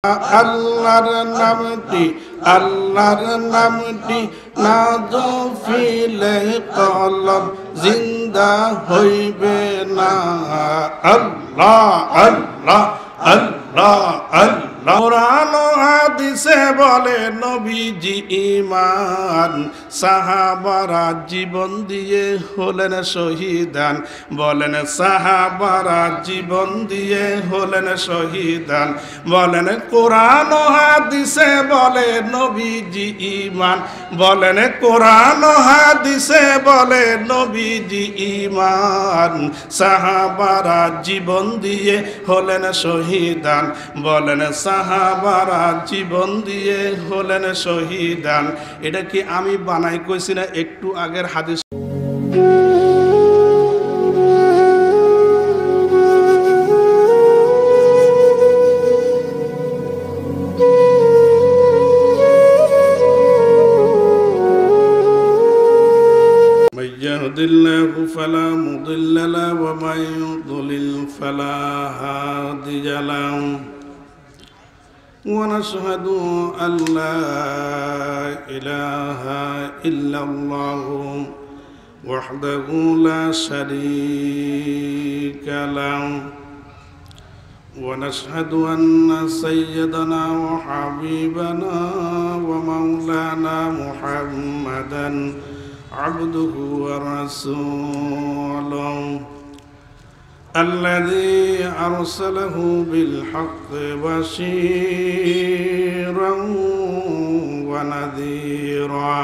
আল্লাহর নামটি না জপিলে কলব জিন্দা হইবে না। আল্লাহ আল্লাহ আল্লাহ আল্লাহ। কোরআন হাদিসে বলে নবীজি ঈমান, সাহাবারা জীবন দিয়ে হলেন শহীদান। বলেন সাহাবারা জীবন দিয়ে হলেন শহীদান। বলেন কোরআন হাদিসে বলে নবীজি ঈমান। বলেন কোরআন হাদিসে বলে নবীজি ঈমান, সাহাবারা জীবন দিয়ে হলেন শহীদান। বলেন সাহাবারা জীবন দিয়ে হলেন শহীদান। এটা কি আমি বানাই কইছি না? একটু আগের হাদিস। من يهد الله فلا مضل له ومن يضلل فلا هادي له ونشهد أن لا إله إلا الله وحده لا شريك له ونشهد أن سيدنا وحبيبنا ومولانا محمدا عبده ورسوله الذي أرسله بالحق بشيرا ونذيرا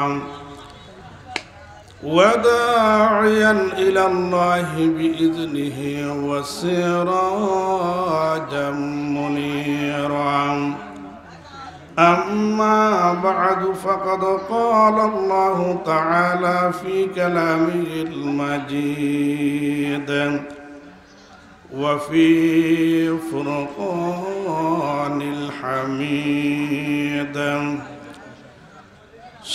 وداعيا إلى الله بإذنه وسراجا منيرا. أما بعد فقد قال الله تعالى في كلامه المجيد وفي فرقان الحميد.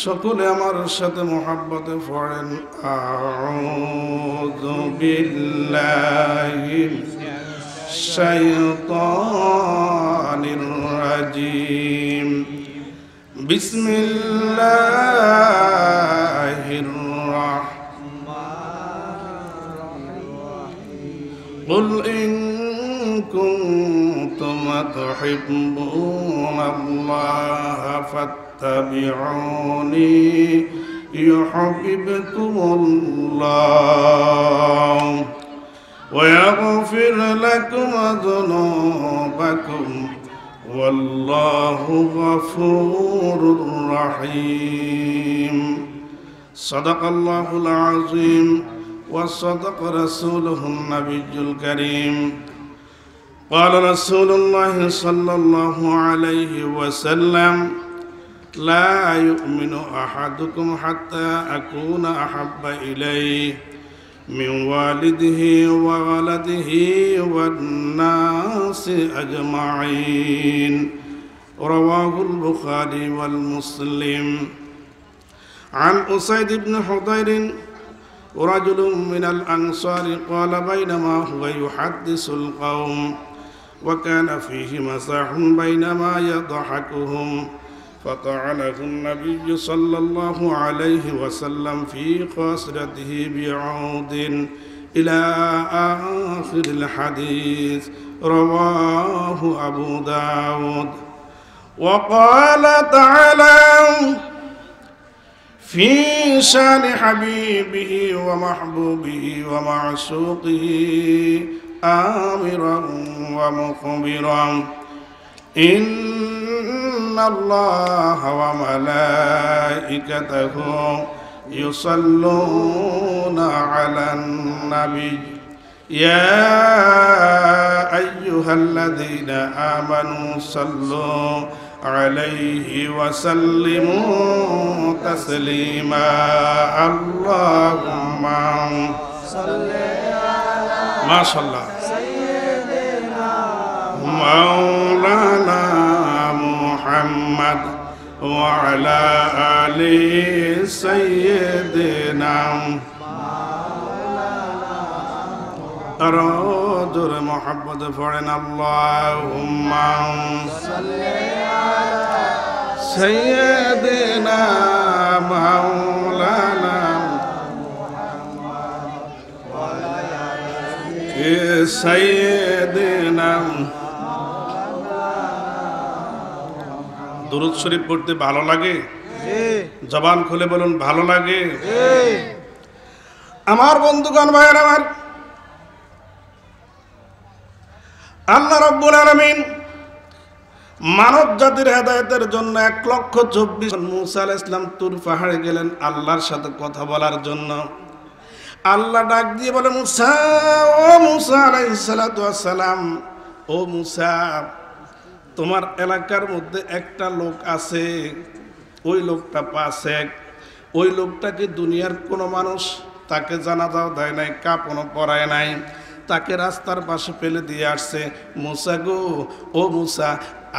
সকলে আমার সাথে মোহাব্বতে পড়েন আউযু বিল্লাহি শাইতানির রাজিম বিসমিল্লাহির قل إن كنتم تحبون الله فاتبعوني يحببكم الله ويغفر لكم ذنوبكم والله غفور رحيم. صدق الله العظيم وصدق رسوله النبي الكريم. قال رسول الله صلى الله عليه وسلم لا يؤمن أحدكم حتى أكون أحب إليه من والده وولده والناس أجمعين. رواه البخاري والمسلم. عن أسيد بن حضير رجل من الأنصار قال بينما هو يحدث القوم وكان فيه مساح بينما يضحكهم فطعنه النبي صلى الله عليه وسلم في خاصرته بعود إلى آخر الحديث. رواه أبو داود. وقال تعالى في شان حبيبه ومحبوبه ومعشوقه آمرا ومخبرا إن الله وملائكته يصلون على النبي يا أيها الذين آمنوا صلوا عليه وسلموا تسليما. اللهم صل على ما شاء الله سيدنا مولانا محمد وعلى آل سيدنا مولانا জোরে মোহাব্বতে পড়েন আল্লাহুম্মা সাইয়্যিদিনা মাওলানা সাইয়্যিদিনা। দুরূদ শরীফ পড়তে ভালো লাগে? জবান খুলে বলুন ভালো লাগে? আমার বন্ধুগণ, ভাইয়ের আমার, আল্লাহ রাব্বুল আলামিন মানব জাতির হেদায়েতের জন্য 1,24,000 মুসা আলাইহিস সালাম তুর পাহাড়ে গেলেন আল্লাহর সাথে কথা বলার জন্য। আল্লাহ ডাক দিয়ে বলে, মুসা, ও মুসা আলাইহিস সালাম, ও মুসা, তোমার এলাকার মধ্যে একটা লোক আছে, ওই লোকটা পাসেক। ওই লোকটাকে দুনিয়ার কোনো মানুষ তাকে জানাজাও দেয় নাই, কাপড়ও পরায় নাই, তাকে রাস্তার পাশে ফেলে দিয়ে আসছে। মুসা গো, ও মুসা,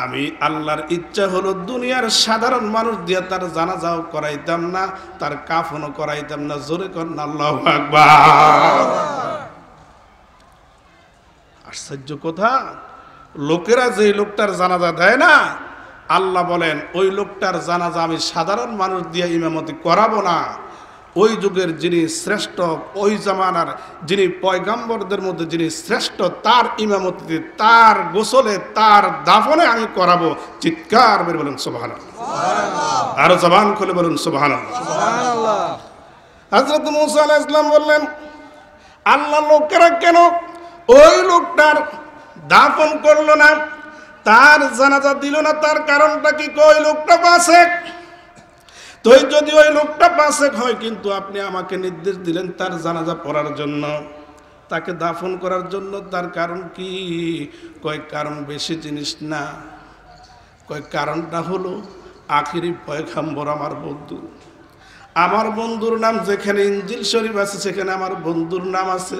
আমি আল্লাহর ইচ্ছা হলো দুনিয়ার সাধারণ মানুষ দিয়ে তার জানাজাও করাইতাম না, তার কাফনও করাইতাম না। জোরে করেন আল্লাহু আকবার। আশ্চর্য কথা, লোকেরা যে লোকটার জানাজা দেয় না, আল্লাহ বলেন ওই লোকটার জানাজা আমি সাধারণ মানুষ দিয়ে ইমামতি করাবো না। ওই যুগের যিনি শ্রেষ্ঠ, ওই জামানার যিনি পয়গাম্বরদের মধ্যে যিনি শ্রেষ্ঠ, তার ইমামতিতে, তার গোসলে, তার দাফনে আমি করাবো। চিৎকার করে বলুন সুবহানাল্লাহ। আরো জবান খুলে বলুন সুবহানাল্লাহ। হযরত মুসা আলাইহিস সালাম বললেন, আল্লাহ লোকেরা কেন ওই লোকটার দাফন করলো না, তার জানাজা দিল না? তার কারণটা কি? ওই লোকটা ফাসেক। তো যদি ওই লোকটা ফাসেক হয়, কিন্তু আপনি আমাকে নির্দেশ দিলেন তার জানাজা পড়ার জন্য, তাকে দাফন করার জন্য, তার কারণ কি? কয় কারণ বেশি জিনিস না, কয় কারণটা হলো আখিরি পয়গম্বর আমার বন্ধু। আমার বন্ধুর নাম যেখানে ইনজিল শরীফ আছে সেখানে আমার বন্ধুর নাম আছে,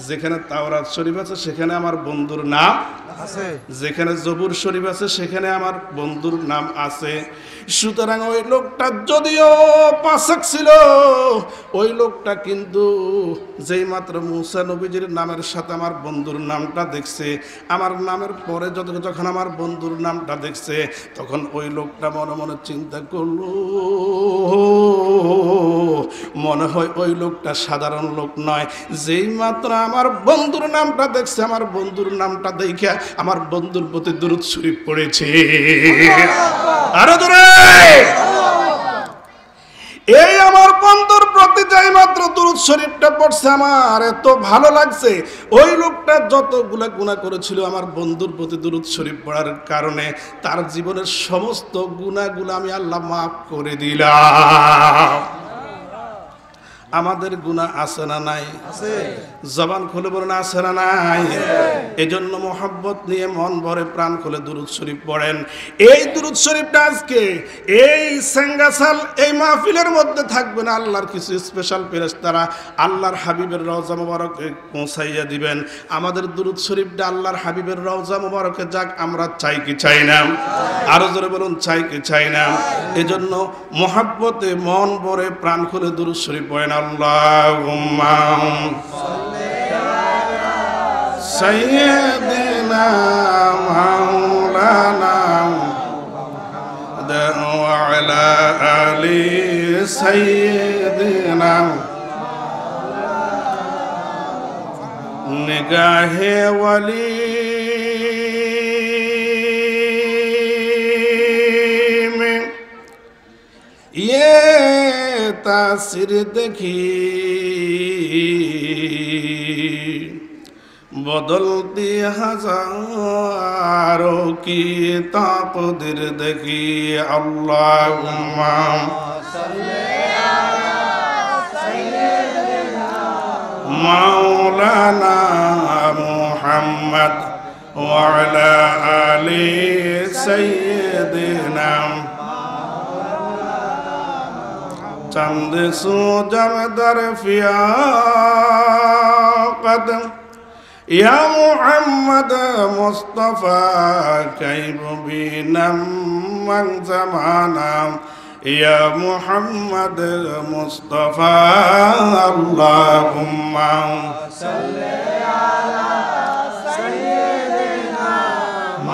যেখানে তাওরাত শরীফ আছে সেখানে আমার বন্ধুর নাম আছে, যেখানে জবুর শরীফ আছে সেখানে আমার বন্ধুর নাম আছে। সুতরাং ওই লোকটা যদিও পাসেক ছিল, ওই লোকটা কিন্তু যেই মাত্র মুসা নবীজির নামের সাথে আমার বন্ধুর নামটা দেখছে, আমার নামের পরে যখন আমার বন্ধুর নামটা দেখছে, তখন ওই লোকটা মনে মনে চিন্তা করলো, মনে হয় ওই লোকটা সাধারণ লোক নয়। যেই মাত্র আমার বন্ধুর নামটা দেখছে, আমার বন্ধুর নামটা দেখে আমার বন্ধুর প্রতি দুরূদ শরীফ পড়েছে। আরো জোরে। এই আমার বন্ধুর প্রতি যেই মাত্র দুরূদ শরীফটা পড়ছে, আমার এত ভালো লাগছে। ওই লোকটা যতগুলা গুনাহ করেছিল, আমার বন্ধুর প্রতি দুরূদ শরীফ পড়ার কারণে তার জীবনের সমস্ত গুনাহগুলো আমি আল্লাহ মাফ করে দিলাম। আমাদের গুনাহ আছে না নাই? আছে। জবান খুলে বলুন আছে না নাই? এজন্য মোহাব্বত নিয়ে মন ভরে প্রাণ খুলে দুরূদ শরীফ পড়েন। এই দুরূদ শরীফটা আজকে এই সেঙ্গাসাল এই মাহফিলের মধ্যে থাকবে না, আল্লাহর কিছু স্পেশাল ফেরেশতারা আল্লাহর হাবিবের রওজা মোবারকে পৌঁছাইয়া দিবেন। আমাদের দুরূদ শরীফটা আল্লাহর হাবিবের রওজা মোবারকে যাক, আমরা চাই কি চাই না? আরো জোরে বলুন চাই কি চাই না? এজন্য মোহাব্বতে মন ভরে প্রাণ খুলে দুরূদ শরীফ পড়েন। আল্লাহুম্মা সাইয়্যিদিনা মাওলানা ওয়া আলা আলি সাইয়্যিদিনা নিগাহে ওয়ালি ये तासिर देखी बदलती हजारों की ताकदीर देखी। अल्लाहुम्मा मौलाना मुहम्मद व अला आलि सय्यिदिना चंद सूजम दर फियाकत या मुहम्मद मुस्तफा कैब बीनम मन ज़माना या मुहम्मद मुस्तफा। अल्लाहुम्मा सल्ली अला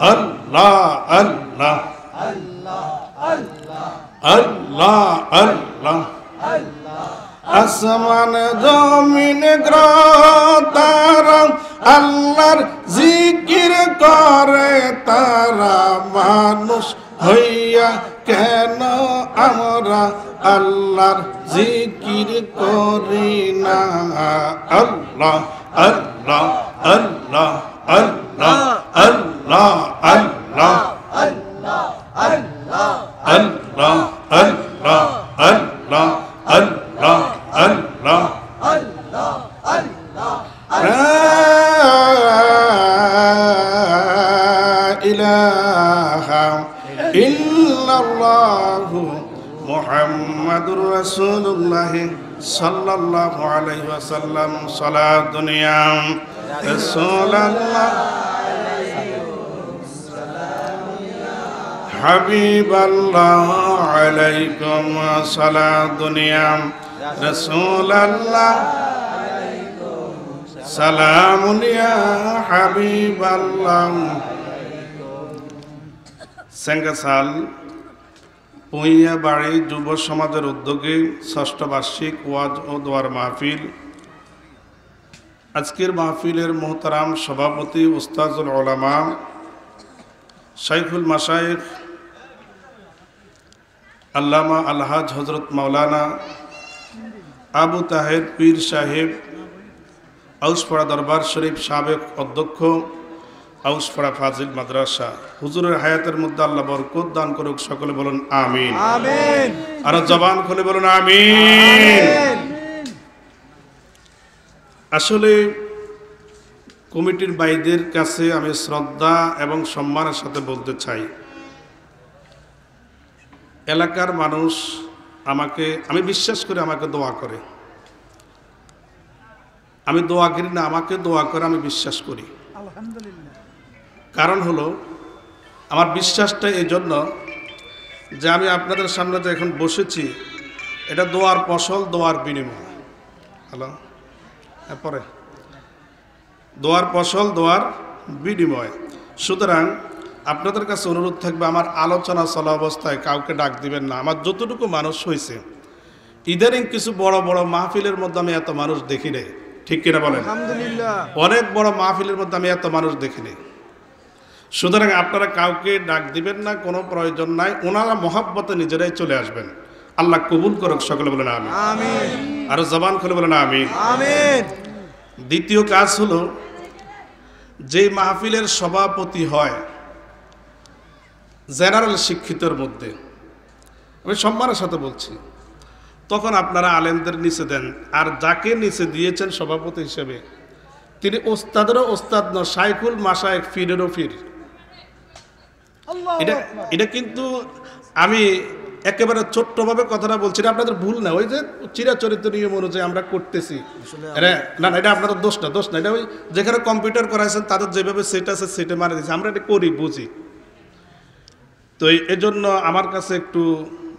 আল্লাহ আল্লাহ আল্লাহ আল্লাহ আসমান জমিন গ্রহ তারা আল্লাহর জিকির করে তারা মানুষ হইয়া কেন আমরা আল্লাহর জিকির করি না আল্লাহ আল্লাহ আল্লাহ আল্লাহ আল্লাহ আল্লাহ আল্লাহ আল্লাহ আল্লাহ আল্লাহ আল্লাহ আল্লাহ আল্লাহ আল্লাহ আল্লাহ ইলাহা ইল্লাল্লাহু মুহাম্মাদুর রাসূলুল্লাহ সাল্লাল্লাহু আলাইহি ওয়াসাল্লাম সালাত দুনিয়া রাসূলুল্লাহ হাবিবাল্লাহ আলাইকুম সালাত দুনিয়া রাসূলুল্লাহ সালামুন ইয়া হাবিবাল্লাহ সেঙ্গাসাল পুইয়া বাড়ি যুব সমাজের উদ্যোগে ষষ্ঠ বার্ষিক ওয়াজ ও দোয়ার মাহফিল। আজকের মাহফিলের মোহতারাম সভাপতি উস্তাজুল উলামা শাইখুল মাশায়েখ আল্লামা আলহাজ হযরত মাওলানা আবু তাহের পীর সাহেব আউসপাড়া দরবার শরীফ সাবেক অধ্যক্ষ আউসপাড়া ফাজিল মাদ্রাসা, হুজুরের হায়াতের মধ্যে আল্লাহ বরকত দান করুক। সকলে বলুন আমিন আমিন, আর জবান খুলে বলুন আমিন। আসলে কমিটির ভাইদের কাছে আমি শ্রদ্ধা এবং সম্মানের সাথে বলতে চাই, এলাকার মানুষ আমি বিশ্বাস করি আমাকে দোয়া করে। আমি দোয়া করি না, আমাকে দোয়া করে আমি বিশ্বাস করি। আলহামদুলিল্লাহ। কারণ হলো আমার বিশ্বাসটা এই জন্য যে আমি আপনাদের সামনে যে এখন বসেছি এটা দোয়ার ফসল, দোয়ার বিনিময়। হ্যালো, এরপরে দোয়ার ফসল, দোয়ার বিনিময়। সুতরাং আপনাদের কাছে অনুরোধ থাকবে, আমার আলোচনা চলা অবস্থায় কাউকে ডাক দিবেন না। আমার যতটুকু মানুষ হয়েছে, ইদানিং কিছু বড় বড় মাহফিলের মধ্যে আমি এত মানুষ দেখি নাই, ঠিক কিনা বলেন? আলহামদুলিল্লাহ। অনেক বড় মাহফিলের মধ্যে আমি এত মানুষ দেখিনি। সুতরাং আপনারা কাউকে ডাক দিবেন না, কোনো প্রয়োজন নাই। ওনারা মহাব্বতে নিজেরাই চলে আসবেন। আল্লাহ কবুল করুক। সকলে বলেন আমিন আমিন, আর জবান খুলে বলেন আমিন আমিন। দ্বিতীয় কাজ হলো, যে মাহফিলের সভাপতি হয় জেনারেল শিক্ষিতর মধ্যে, আমি সম্মানের সাথে বলছি, তখন আপনারা আলেমদের নিচে দেন। আর যাকে নিচে দিয়েছেন সভাপতি হিসেবে, তিনি ওস্তাদেরও ওস্তাদ ন, শাইখুল মাশায়েখ, ফিরেরও ফির। এটা কিন্তু আমি একেবারে ছোট্টভাবে কথাটা বলছি, আপনাদের ভুল না। ওই যে চিরাচরিত নিয়ম অনুযায়ী আমরা করতেছি, না না, এটা আপনাদের দোষ না। এটা ওই যেখানে কম্পিউটার করাইছেন তাদের যেভাবে সেট আছে সেটা মারা দিচ্ছে, আমরা এটা করি, বুঝি। তো এজন্য আমার কাছে একটু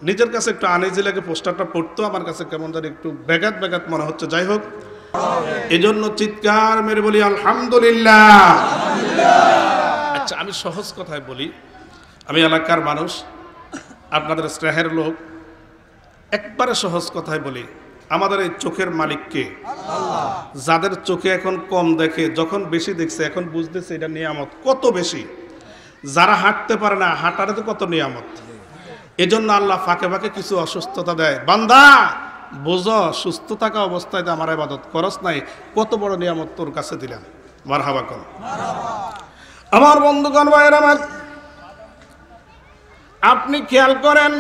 নিজের কাছে একটু আনইজি লাগে। পোস্টারটা পড়তো আমার কাছে কেমন জানি একটু ব্যাঘাত মনে হচ্ছে। যাই হোক, এজন্য চিৎকার মেরে বলি আলহামদুলিল্লাহ। আচ্ছা, আমি সহজ কথায় বলি, আমি এলাকার মানুষ, আপনাদের স্নেহের লোক, একবারে সহজ কথায় বলি, আমাদের এই চোখের মালিককে, যাদের চোখে এখন কম দেখে, যখন বেশি দেখছে এখন বুঝতেছে এটা নিয়ামত কত বেশি। যারা হাঁটতে পারে না, হাঁটারে তো কত নিয়ামত। এজন্য আল্লাহ ফাঁকে ফাঁকে কিছু অসুস্থতা দেয়। বান্দা বোঝো, সুস্থ থাকা অবস্থায় আমার ইবাদত করস নাই, কত বড় নিয়ামত তোর কাছে দিলাম। মারহাবা কর। আমার বন্ধুগণ, ভাইয়ের আমার, আপনি খেয়াল করেন,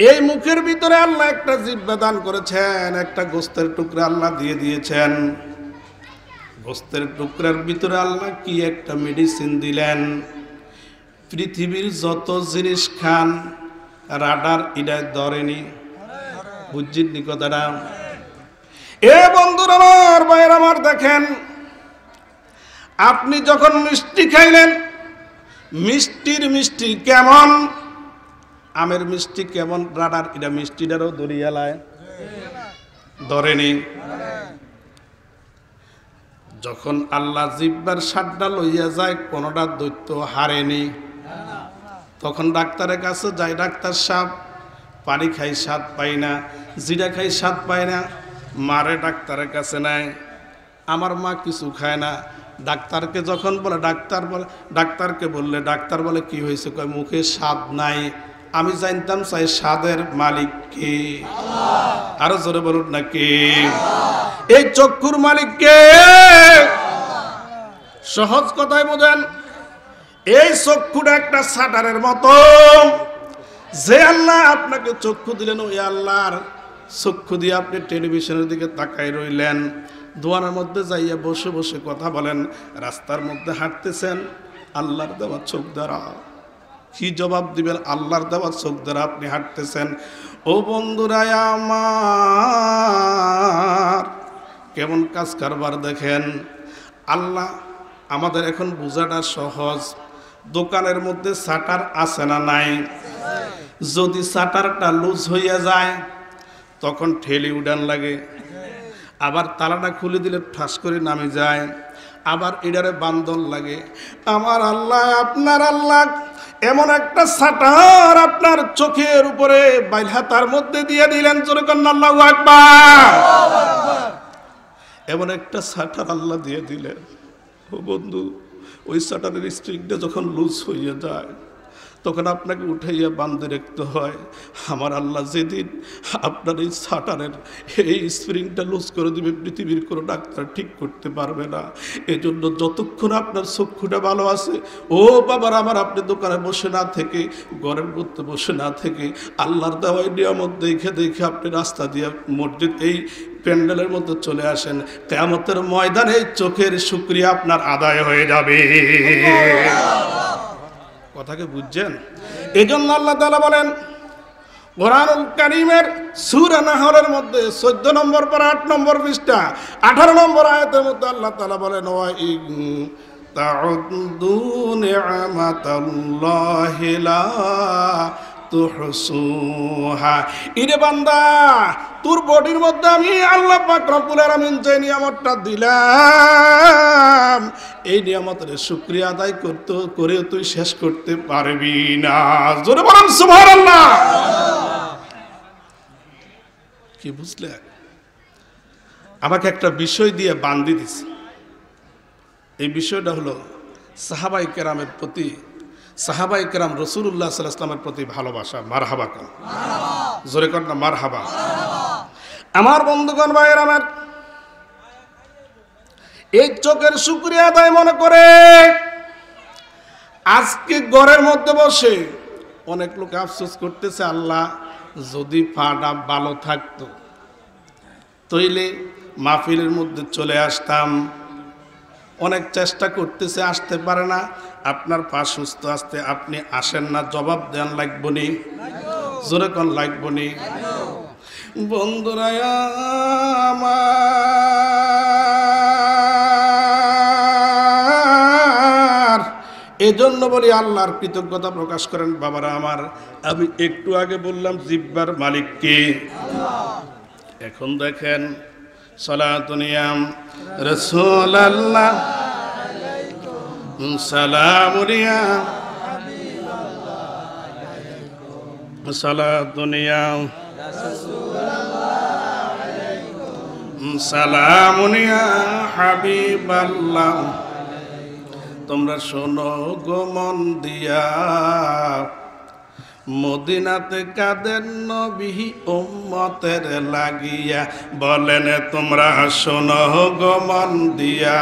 এই মুখের ভিতরে আল্লাহ একটা জিহ্বা দান করেছেন, একটা গোস্তের টুকরা আল্লাহ দিয়ে দিয়েছেন। গোস্তের টুকরার ভিতরে আল্লাহ কি একটা মেডিসিন দিলেন। পৃথিবীর যত জিনিস খান, রাডার ইডায় ধরেনি। বুঝছেন কথাটা? এ বন্ধুরা আমার, ভাইয়ের আমার, দেখেন, আপনি যখন মিষ্টি খাইলেন, মিষ্টি কেমন, আমের মিষ্টি কেমন, রাডার এটা মিষ্টিটারও দরিয়ালায় ধরেনি। যখন আল্লাহ জিব্বার সাতটা লইয়া যায় কোনোটা দৈত্য হারেনি, তখন ডাক্তারের কাছে যায়, ডাক্তার সাহেব পানি খাই স্বাদ পাই না, জিরা খাই স্বাদ পাই না, মারে ডাক্তারের কাছে নেয়। আমার মা কিছু খায় না। ডাক্তারকে যখন বলে, ডাক্তারকে বললে ডাক্তার বলে কি হয়েছে, কয় মুখে স্বাদ নাই। আমি জানতাম চাই স্বাদের মালিক কে? আরো জোরে বলুন না কে? এই চক্ষুর মালিক কে? সহজ কথায় বোঝেন, এই চক্ষুটা একটা শাটারের মতো। যে আল্লাহ আপনাকে চক্ষু দিলেন, ওই আল্লাহর চক্ষু দিয়ে আপনি টেলিভিশনের দিকে তাকাই রইলেন, দোয়ানের মধ্যে যাইয়া বসে বসে কথা বলেন, রাস্তার মধ্যে হাঁটতেছেন আল্লাহর দেওয়া চোখ দ্বারা। কি জবাব দিবেন? আল্লাহর দেওয়া চোখ দ্বারা আপনি হাঁটতেছেন। ও বন্ধুরা আমার, কেমন কাজ কারবার দেখেন। আল্লাহ আমাদের এখন বোঝাটা সহজ। দোকানের মধ্যে শাটার আছে না নাই? যদি শাটারটা লুজ হইয়া যায় তখন ঠেলি উডান লাগে, আবার তালাটা খুলে দিলে ঠাস করে নামে যায়, আবার এটারে বান্ধন লাগে। আমার আল্লাহ, আপনার আল্লাহ এমন একটা শাটার আপনার চোখের উপরে বাইল হাতার মধ্যে দিয়ে দিলেন, জোরে কন্না আল্লাহু আকবার। এমন একটা শাটার আল্লাহ দিয়ে দিলেন। ও বন্ধু, ওই শাটারের স্ট্রিংটা যখন লুজ হইয়া যায় তখন আপনাকে উঠাইয়া বান্ধে রাখতে হয়। আমার আল্লাহ যেদিন আপনার এই শাটারের এই স্প্রিংটা লুজ করে দিবে, পৃথিবীর কোনো ডাক্তার ঠিক করতে পারবে না। এজন্য যতক্ষণ আপনার চক্ষুটা ভালো আছে, ও বাবার আমার, আপনি দোকানে বসে না থেকে, ঘরের মধ্যে বসে না থেকে, আল্লাহর দেওয়াই নিয়ামত দেখে দেখে আপনি রাস্তা দিয়ে মসজিদ এই প্যান্ডেলের মধ্যে চলে আসেন। কিয়ামতের ময়দানে এই চোখের শুকরিয়া আপনার আদায় হয়ে যাবে। কথাকে বুঝছেন? এই জন্য আল্লাহ তাআলা বলেন কোরআনুল কারীমের সূরা নাহলের মধ্যে 14 নম্বর পারা 8 নম্বর পৃষ্ঠা 18 নম্বর আয়াতের মধ্যে আল্লাহ তাআলা বলেন, ওয়া ইন তাউদ্দু নি'মাতাল্লাহি লা তুহসুহা। ইরে বান্দা, তোর বডির মধ্যে আমি আল্লাহ পাক রব্বুল আলামিন যে নিয়ামতটা দিলাম, এই নিয়ামতের শুকরিয়া আদায় করে তুই শেষ করতে পারবি না। জোরে বলেন সুবহানাল্লাহ। কি বুঝলে? আমাকে একটা বিষয় দিয়ে বান্ধি দিছে। এই বিষয়টা হলো সাহাবায়ে কেরামের প্রতি, সাহাবায়ে কেরাম রাসূলুল্লাহ সাল্লাল্লাহু আলাইহি ওয়াসাল্লামের প্রতি ভালোবাসা। মারহাবা কর, জোরে কর না মারহাবা। আমার বন্ধুগণ, ভাইয়ের আমার, এই চোখের শুকরিয়া আদায় মনে করে আজকে ঘরের মধ্যে বসে অনেক লোক আফসোস করতেছে, আল্লাহ যদি পাটা ভালো থাকতো তইলে মাহফিলের মধ্যে চলে আসতাম। অনেক চেষ্টা করতেছে, আসতে পারে না। আপনার পা সুস্থ আসতে আপনি আসেন না, জবাব দেন লাগবো নি? জোরে কোন লাগবো নি? বন্ধুরা আমার, এজন্য বলি আল্লাহর কৃতজ্ঞতা প্রকাশ করেন বাবারা আমার। আমি একটু আগে বললাম জিব্বার মালিক কে? এখন দেখেন, সালাতুনিয়াম রাসূলুল্লাহ সালামুনিয়া সালাতুনিয়াম সালামুনিয়া হাবিবাল্লাহ। তোমরা শোনো গো মন দিয়া, মদিনাতে কাদের নবী উম্মতের লাগিয়া। বলেন তোমরা শোনো গো মন দিয়া,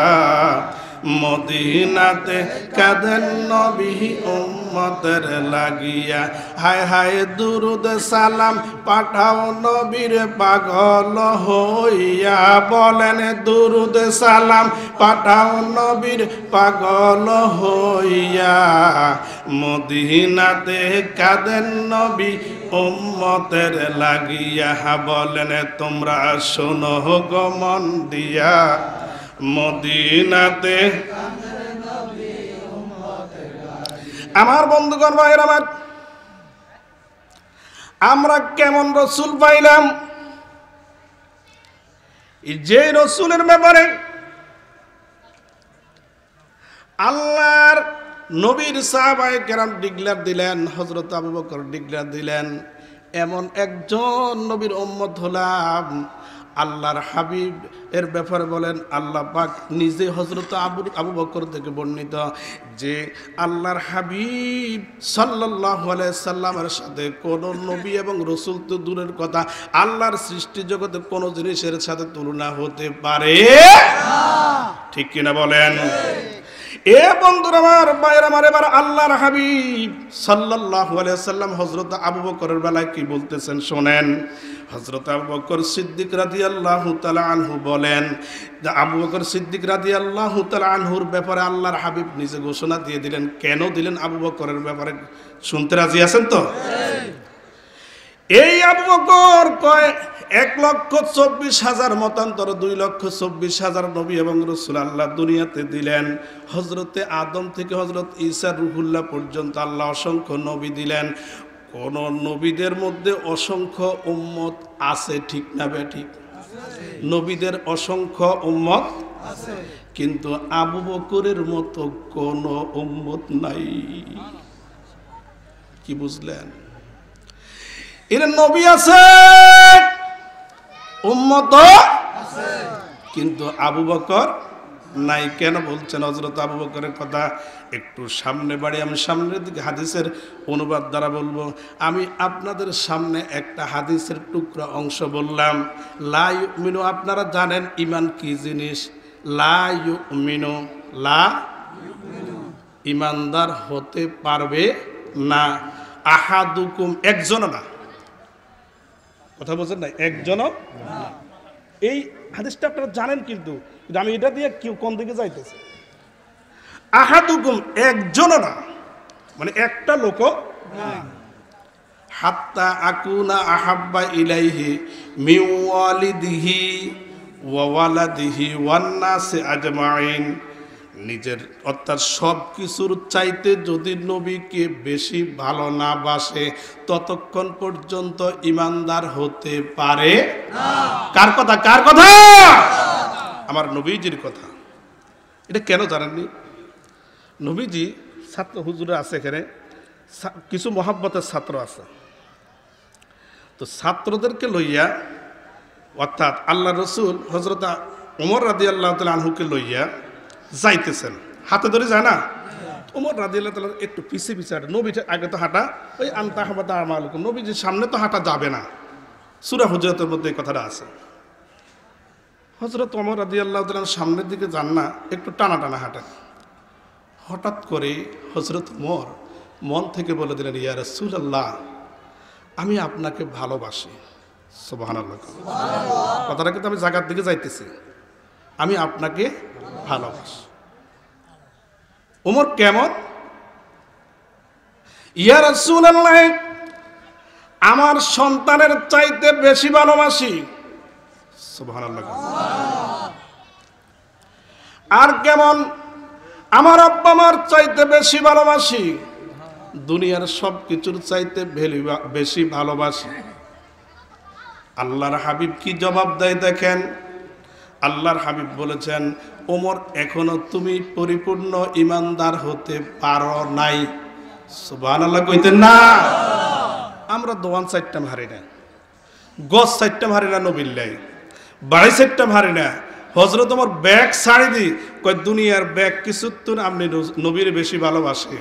মদিনাতে কাদের নবী উম্মতের লাগিয়া। হায় হায় দুরুদ সালাম পাঠাও নবীর পাগল হইয়া। বলেন দুরুদ সালাম পাঠাও নবীর পাগল হইয়া। মদিনাতে কাদের নবী উম্মতের লাগিয়া। বলেন তোমরা শোনো গো মন দিয়া, মদিনাতে। আমার বন্ধুগণ, ভাইয়ের আমার, আমরা কেমন রসুল পাইলাম? যে রসুলের ব্যাপারে আল্লাহর নবীর সাহাবায়ে কেরাম ডিক্লেয়ার দিলেন, হযরত আবু বকর ডিক্লেয়ার দিলেন, এমন একজন নবীর উম্মত হলাম। আল্লাহর হাবিব এর ব্যাপারে বলেন, আল্লাহ পাক নিজে হযরত আবু বকর থেকে বর্ণিত যে আল্লাহর হাবিব সাল্লাল্লাহু আলাইহি সাল্লামের সাথে কোন নবী এবং রাসূল তো দূরের কথা, আল্লাহর সৃষ্টি জগতে কোন জিনিসের সাথে তুলনা হতে পারে না। ঠিক কিনা বলেন? এ বন্ধুরা আমার, ভাইরা আমার, এবার আল্লাহর হাবিব সাল্লাল্লাহু আলাইহি সাল্লাম হযরত আবু বকরের বেলায় কি বলতেছেন শুনেন। হযরত আবু বকর সিদ্দিক রাদিয়াল্লাহু তাআলা আনহু বলেন যে আবু বকর সিদ্দিক রাদিয়াল্লাহু তাআলা আনহুর ব্যাপারে আল্লাহর হাবিব নিজে ঘোষণা দিয়ে দিলেন। কেন দিলেন আবু বকরের ব্যাপারে? শুনতে রাজি আছেন তো? এই আবু বকর কয় 1,24,000 মতান্তর 2,24,000 নবী এবং রাসূল আল্লাহ দুনিয়াতে দিলেন। হযরতে আদম থেকে হযরত ঈসা রুহুল্লাহ পর্যন্ত আল্লাহ অসংখ্য নবী দিলেন। কোন নবীদের মধ্যে অসংখ্য উম্মত আছে, ঠিক না বেঠিক? নবীদের অসংখ্য উম্মত আছে, কিন্তু আবু বকরের মতো কোন উম্মত নাই। কি বুঝলেন? এর নবী আছে, উম্মত আছে, কিন্তু আবু বকর নাই। কেন বলছেন হযরত আবু বকরের কথা? একটু সামনে বাড়ি, আমি সামনের দিকে হাদিসের অনুবাদ দ্বারা বলবো। আমি আপনাদের সামনে একটা হাদিসের টুকরা অংশ বললাম। লা ইউমিনু, আপনারা জানেন ঈমান কি জিনিস। লা ইউমিনু, লা ঈমানদার হতে পারবে না। আহাদুকুম, একজনও না। কথা বলছেন না? একজনও না। এই হাদিসটা আপনারা জানেন, কিন্তু আমি এটা দিয়ে কেউ কোন দিকে যাইতেছে। আহাদুকুম, একজনও না, মানে একটা লোকও না। হাত্তা আকুনা আহাব্বা ইলাইহি মিন ওয়ালিদিহি ওয়া ওয়ালাদিহি ওয়ান নাসি আজমাইন, নিজের অর্থাৎ সব কিছুর চাইতে যদি নবীকে বেশি ভালো না বাসে ততক্ষণ পর্যন্ত ঈমানদার হতে পারে না। কার কথা? কার কথা? আমার নবীজির কথা। এটা কেন জানেননি? নবীজি ছাত্র হুজুরে আছে, এখানে কিছু মহাব্বতের ছাত্র আছে। তো ছাত্রদেরকে লইয়া, অর্থাৎ আল্লাহ রসুল হযরত ওমর রাদিয়াল্লাহু তাআলা আনহুকে লইয়া যাইতেছেন, হাতে ধরে যায় না? ওমর রাদিয়াল্লাহু তাআলা একটু পিছিয়ে পিছিয়ে হাঁটে। নবী আগে তো হাঁটা, ওই আনতা হাবাতা আমালুকুম, নবীজির সামনে তো হাঁটা যাবে না। সূরা হুজুরাতের মধ্যে এই কথাটা আছে। হযরত ওমর রাদিয়াল্লাহু তাআলা সামনের দিকে যান না, একটু টানা টানা হাঁটেন। হঠাৎ করে হযরত ওমর মন থেকে বলে দিলেন, ইয়া রাসূলুল্লাহ, আমি আপনাকে ভালোবাসি। সুবহানাল্লাহ। কথাটা কিন্তু আমি জায়গার দিকে যাইতেছি, আমি আপনাকে ভালোবাসি। ওমর কেমন? ইয়া রাসূলুল্লাহ, আমার সন্তানের চাইতে বেশি ভালোবাসি। সুবহানাল্লাহ। আর কেমন? আমার আব্বা মার চাইতে বেশি ভালোবাসি, দুনিয়ার সব কিছুর চাইতে বেশি ভালোবাসি। আল্লাহর হাবিব কি জবাব দেয় দেখেন। আল্লাহর হাবিব বলেছেন, ওমর এখনো তুমি পরিপূর্ণ ঈমানদার হতে পারো নাই। সুবহানাল্লাহ কইতেন না? আমরা দোয়ান চারটা মারি না, গছ চারটা মারি না, নবিল্লাই বাড়ি চারটা মারি না। হযরত ওমর ব্যাগ ছাড়ি দি কয়, দুনিয়ার ব্যাগ কিছু তো আপনি নবীর বেশি ভালোবাসে।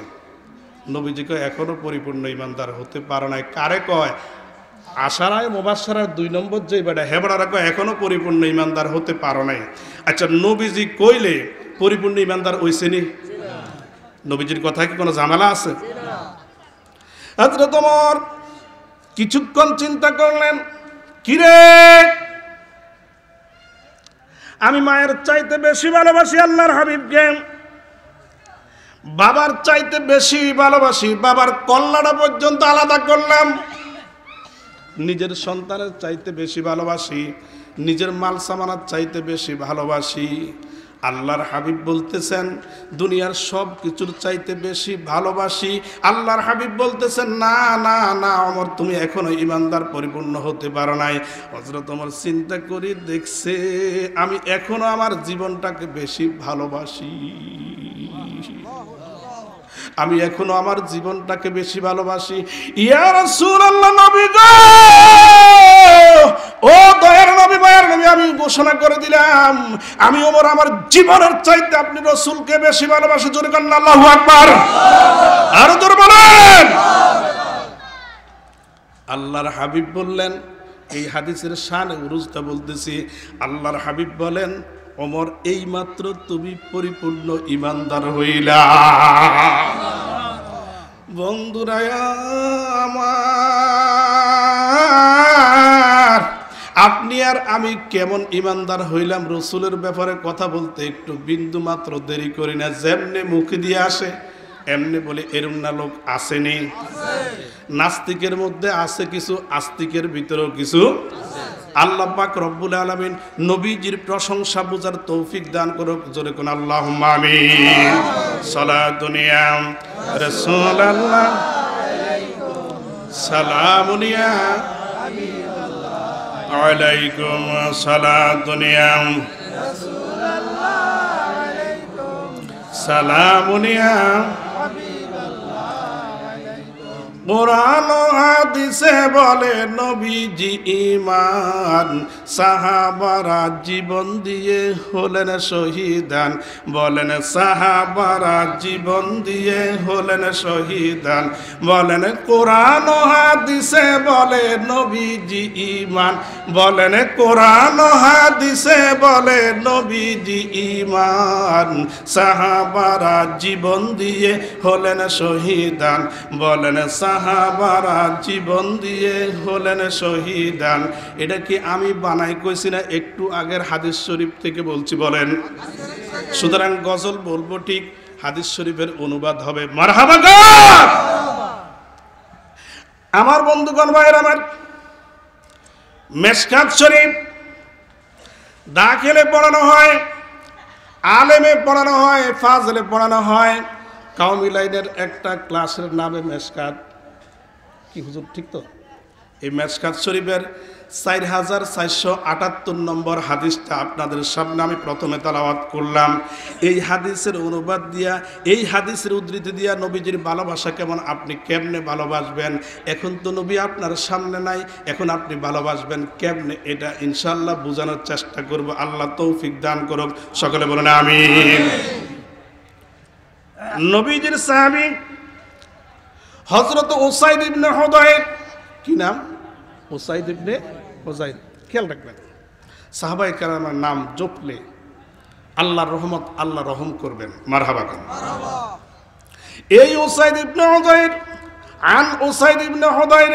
নবীজিকে এখনো পরিপূর্ণ ঈমানদার হতে পারো নাই। কারে কয়? আশারায় মুবাশশারার 2 নম্বর যে বেটা, হেবড়ারা কয় এখনো পরিপূর্ণ ঈমানদার হতে পারো নাই। আচ্ছা, নবীজি কইলে পরিপূর্ণ ঈমানদার হইছেনি? নবীজির কথা কি কোনো ঝামেলা আছে? হযরত ওমর কিছুক্ষণ চিন্তা করলেন, কিরে, আমি মায়ের চাইতে বেশি ভালোবাসি আল্লাহর হাবিবকে, বাবার চাইতে বেশি ভালোবাসি, বাবার কল্যাণটা পর্যন্ত আলাদা করলাম, নিজের সন্তানের চাইতে বেশি ভালোবাসি, নিজের মাল সামানার চাইতে বেশি ভালোবাসি। আল্লাহর হাবিব বলতেছেন দুনিয়ার সব কিছুর চাইতে বেশি ভালোবাসি। আল্লাহর হাবিব বলতেছেন, না না না ওমর, তুমি এখনো ঈমানদার পরিপূর্ণ হতে পারো নাই। হযরত ওমর চিন্তা করি দেখছে, আমি এখনো আমার জীবনটাকে বেশি ভালোবাসি। আমি এখনো আমার জীবনটাকে বেশি ভালোবাসি। ইয়া রাসূলুল্লাহ, নবী গো, ও দয়ার নবী, মায়ের নবী, আমি ঘোষণা করে দিলাম আমি ওমর আমার জীবনের চাইতে আপনি রাসূলকে বেশি ভালোবাসি। জোরে বলেন আল্লাহু আকবার। আরো জোরে বলেন। আল্লাহর হাবিব বললেন, এই হাদিসের শানে উরুজটা বলতেছি, আল্লাহর হাবিব বলেন, ওমর এইমাত্র তুমি পরিপূর্ণ ঈমানদার হইলা। বন্ধুরা আমার, আপনি আর আমি কেমন ঈমানদার হইলাম রাসূলের ব্যাপারে কথা বলতে একটু বিন্দু মাত্র দেরি করি না। যেমনে মুখে দিয়ে আসে এমনি বলে, এরম না লোক আসেনি? নাস্তিকের মধ্যে আছে কিছু, আস্তিকের ভিতরেও কিছু। আল্লাহ পাক রব্বুল আলামিন নবীজির প্রশংসা বুঝার তৌফিক দান করুক। জোরে কোন আল্লাহুম্মা আমিন। সালাতুন ইয়া রাসূলুল্লাহ, সালামুন ইয়া হাবিবাল্লাহ, আলাইকুম সালাতুন ইয়া রাসূলুল্লাহ, সালামুন ইয়া কোরআন হাদিসে বলে নবীজি ঈমান, সাহাবারা জীবন দিয়ে হলেন শহীদান। বলেন সাহাবারা জীবন দিয়ে হলেন শহীদান। বলেন কোরআন হাদিসে বলে নবীজি ঈমান। বলেন কোরআন হাদিসে বলে নবীজি ঈমান, সাহাবারা জীবন দিয়ে হলেন শহীদান। বলেন সাহাবারা জীবন দিয়ে হলেন শহীদান। এটা কি আমি বানাই কইছি না, একটু আগের হাদিস শরীফ থেকে বলছি? বলেন। সুতরাং গজল বলবো ঠিক, হাদিস শরীফের অনুবাদ হবে মারহাবা গো। আমার বন্ধুগণ, ভাইয়ের আমার, মেশকাত শরীফ দাখিলে পড়ানো হয়, আলেমে পড়ানো হয়, ফাজলে পড়ানো হয়। কাউমি লাইনের একটা ক্লাসের নামে মেশকাত। কি হুজুর ঠিক তো? এই মেশকাত শরীফের 4478 নম্বর হাদিসটা আপনাদের সামনে আমি প্রথমে তেলাওয়াত করলাম। এই হাদিসের অনুবাদ দিয়া, এই হাদিসের উদ্ধৃতি দিয়া নবীজির ভালোবাসা কেমন, আপনি কেমনে ভালোবাসবেন? এখন তো নবী আপনার সামনে নাই, এখন আপনি ভালোবাসবেন কেমনে? এটা ইনশাআল্লাহ বোঝানোর চেষ্টা করব। আল্লাহ তৌফিক দান করুক। সকলে বলেন আমিন। নবীজির সাহাবী হযরত উসাইদ ইবনে হুদায়র, কি নাম? উসাইদ ইবনে হুদায়র। খেয়াল রাখবেন, সাহাবায়ে কেরামের নাম জপলে আল্লাহর রহমত, আল্লাহ রহম করবেন। মারহাবা করেন। এই উসাইদ ইবনে হুদায়র, আন উসাইদ ইবনে হুদায়র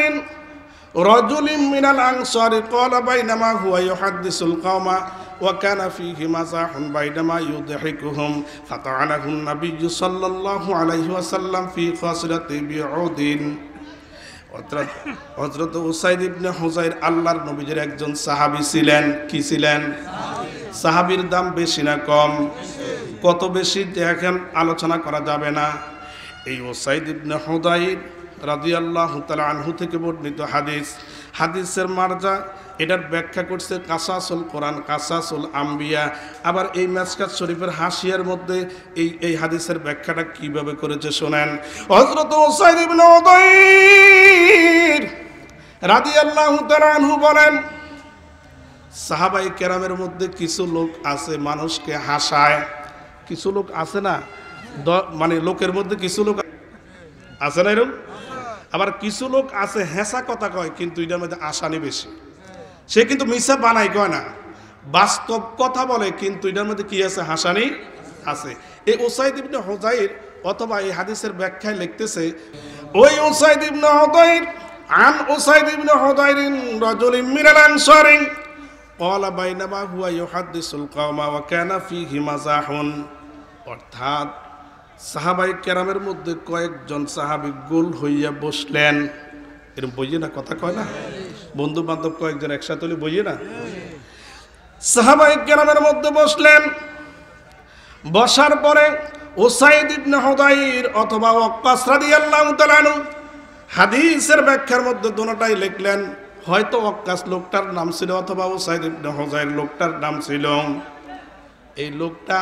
রাজুলিন মিনাল আনসারি ক্বালা বাইনামা হুয়া ইউহাদ্দিসুল কওমা وكان فيه مزاح بينما يضحكهم فطعنه النبي صلى الله عليه وسلم في خاصرة بعود। হযরত উসাইদ ইবনে হুযায়র আল্লাহর নবীর একজন সাহাবী ছিলেন। কি ছিলেন? সাহাবীর দাম বেশি না কম? কত বেশি দেখেন, আলোচনা করা যাবে না। এই উসাইদ ইবনে হুযায়র রাদিয়াল্লাহু তাআলা আনহু থেকে বর্ণিত হাদিস, হাদিসের মারজা, এটার ব্যাখ্যা করছে কাসাসুল কোরআন, কাসাসুল আম্বিয়া। আবার এই মেশকাত শরীফের হাসিয়ার মধ্যে এই হাদিসের ব্যাখ্যাটা কিভাবে করেছে শোনেন। হযরত উসাইদ ইবনে হুযায়র রাদিয়াল্লাহু তাআলা আনহু বলেন, সাহাবায়ে কেরামের মধ্যে কিছু লোক আছে মানুষকে হাসায়। কিছু লোক আছে না, মানে লোকের মধ্যে কিছু লোক আছে না এরকম? আবার কিছু লোক আছে হেসা কথা কয়, কিন্তু এটার মধ্যে আসানি বেশি। সে কিন্তু মিছা বানাই কয় না, বাস্তব কথা বলে, কিন্তু এটার মধ্যে কি আছে? হাসানি আছে। এই উসাইদ ইবনে হুযায়র অথবা এই হাদিসের ব্যাখ্যায় লিখতেছে, ওই উসাইদ ইবনে হুযায়র, আন উসাইদ ইবনে হুযায়র রাজুলিন মিনাল আনসারি ক্বালা বাইনামা হুয়া ইউহাদ্দিসুল কওমা ওয়া কানা ফীহি মাযাহুন। অর্থাৎ সাহাবায়ে কেরামের মধ্যে কয়েকজন সাহাবী গোল হইয়া বসলেন। এরকম বইয়ে না, কথা কয় না, বন্ধু বান্ধব কয়েকজন একসাথে হলে বইয়ে না। সাহাবায়ে কেরামের মধ্যে বসলেন। বসার পরে উসাইদ ইবনে হুযায়র অথবা ওয়াক্কাস রাদিয়াল্লাহু তাআলা আনহু হাদিসের ব্যাখ্যার মধ্যে দুটোটাই লিখলেন। হয়তো ওয়াক্কাস লোকটার নাম ছিল অথবা উসাইদ ইবনে হুযায়র লোকটার নাম ছিল। এই লোকটা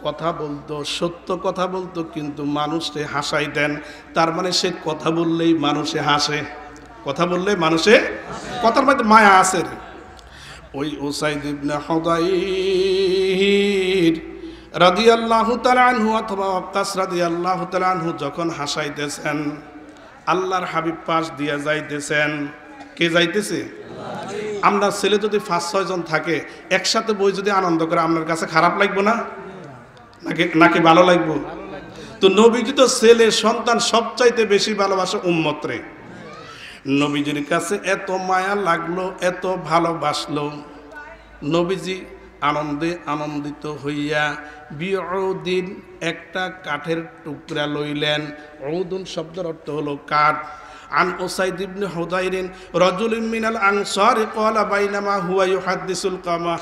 কথা বলতো, সত্য কথা বলতো, কিন্তু মানুষকে হাসাইতেন। তার মানে সে কথা বললেই মানুষে হাসে, কথা বললে মানুষে, কথার মধ্যে মায়া আছে। ওই উসাইদ ইবনে হুদাইর রাদিয়াল্লাহু তাআলা আনহু অথবা ওয়াক্কাস রাদিয়াল্লাহু তাআলা আনহু যখন হাসাইতেছেন, আল্লাহর হাবিব পাশ দিয়ে যাইতেছেন। কে যাইতেছে? আমরা ছেলে যদি 5-6 জন থাকে একসাথে বই যদি আনন্দ করে, আপনার কাছে খারাপ লাগবে না? নাকি ভালো লাগবে? তো নবীজি তো ছেলে সন্তান সবচাইতে বেশি ভালোবাসে উম্মত রে। নবীজির কাছে এত মায়া লাগলো, এত ভালোবাসলো, নবীজি আনন্দে আনন্দিত হইয়া বিউদিন একটা কাঠের টুকরা লইলেন। উদুন শব্দের অর্থ হলো কাঠ। আন উসাইদ ইবনে হুদাইরিন রাজুলুম মিনাল আনসার ক্বালা বাইনামা হুয়া ইউহাদ্দিসুল কামা,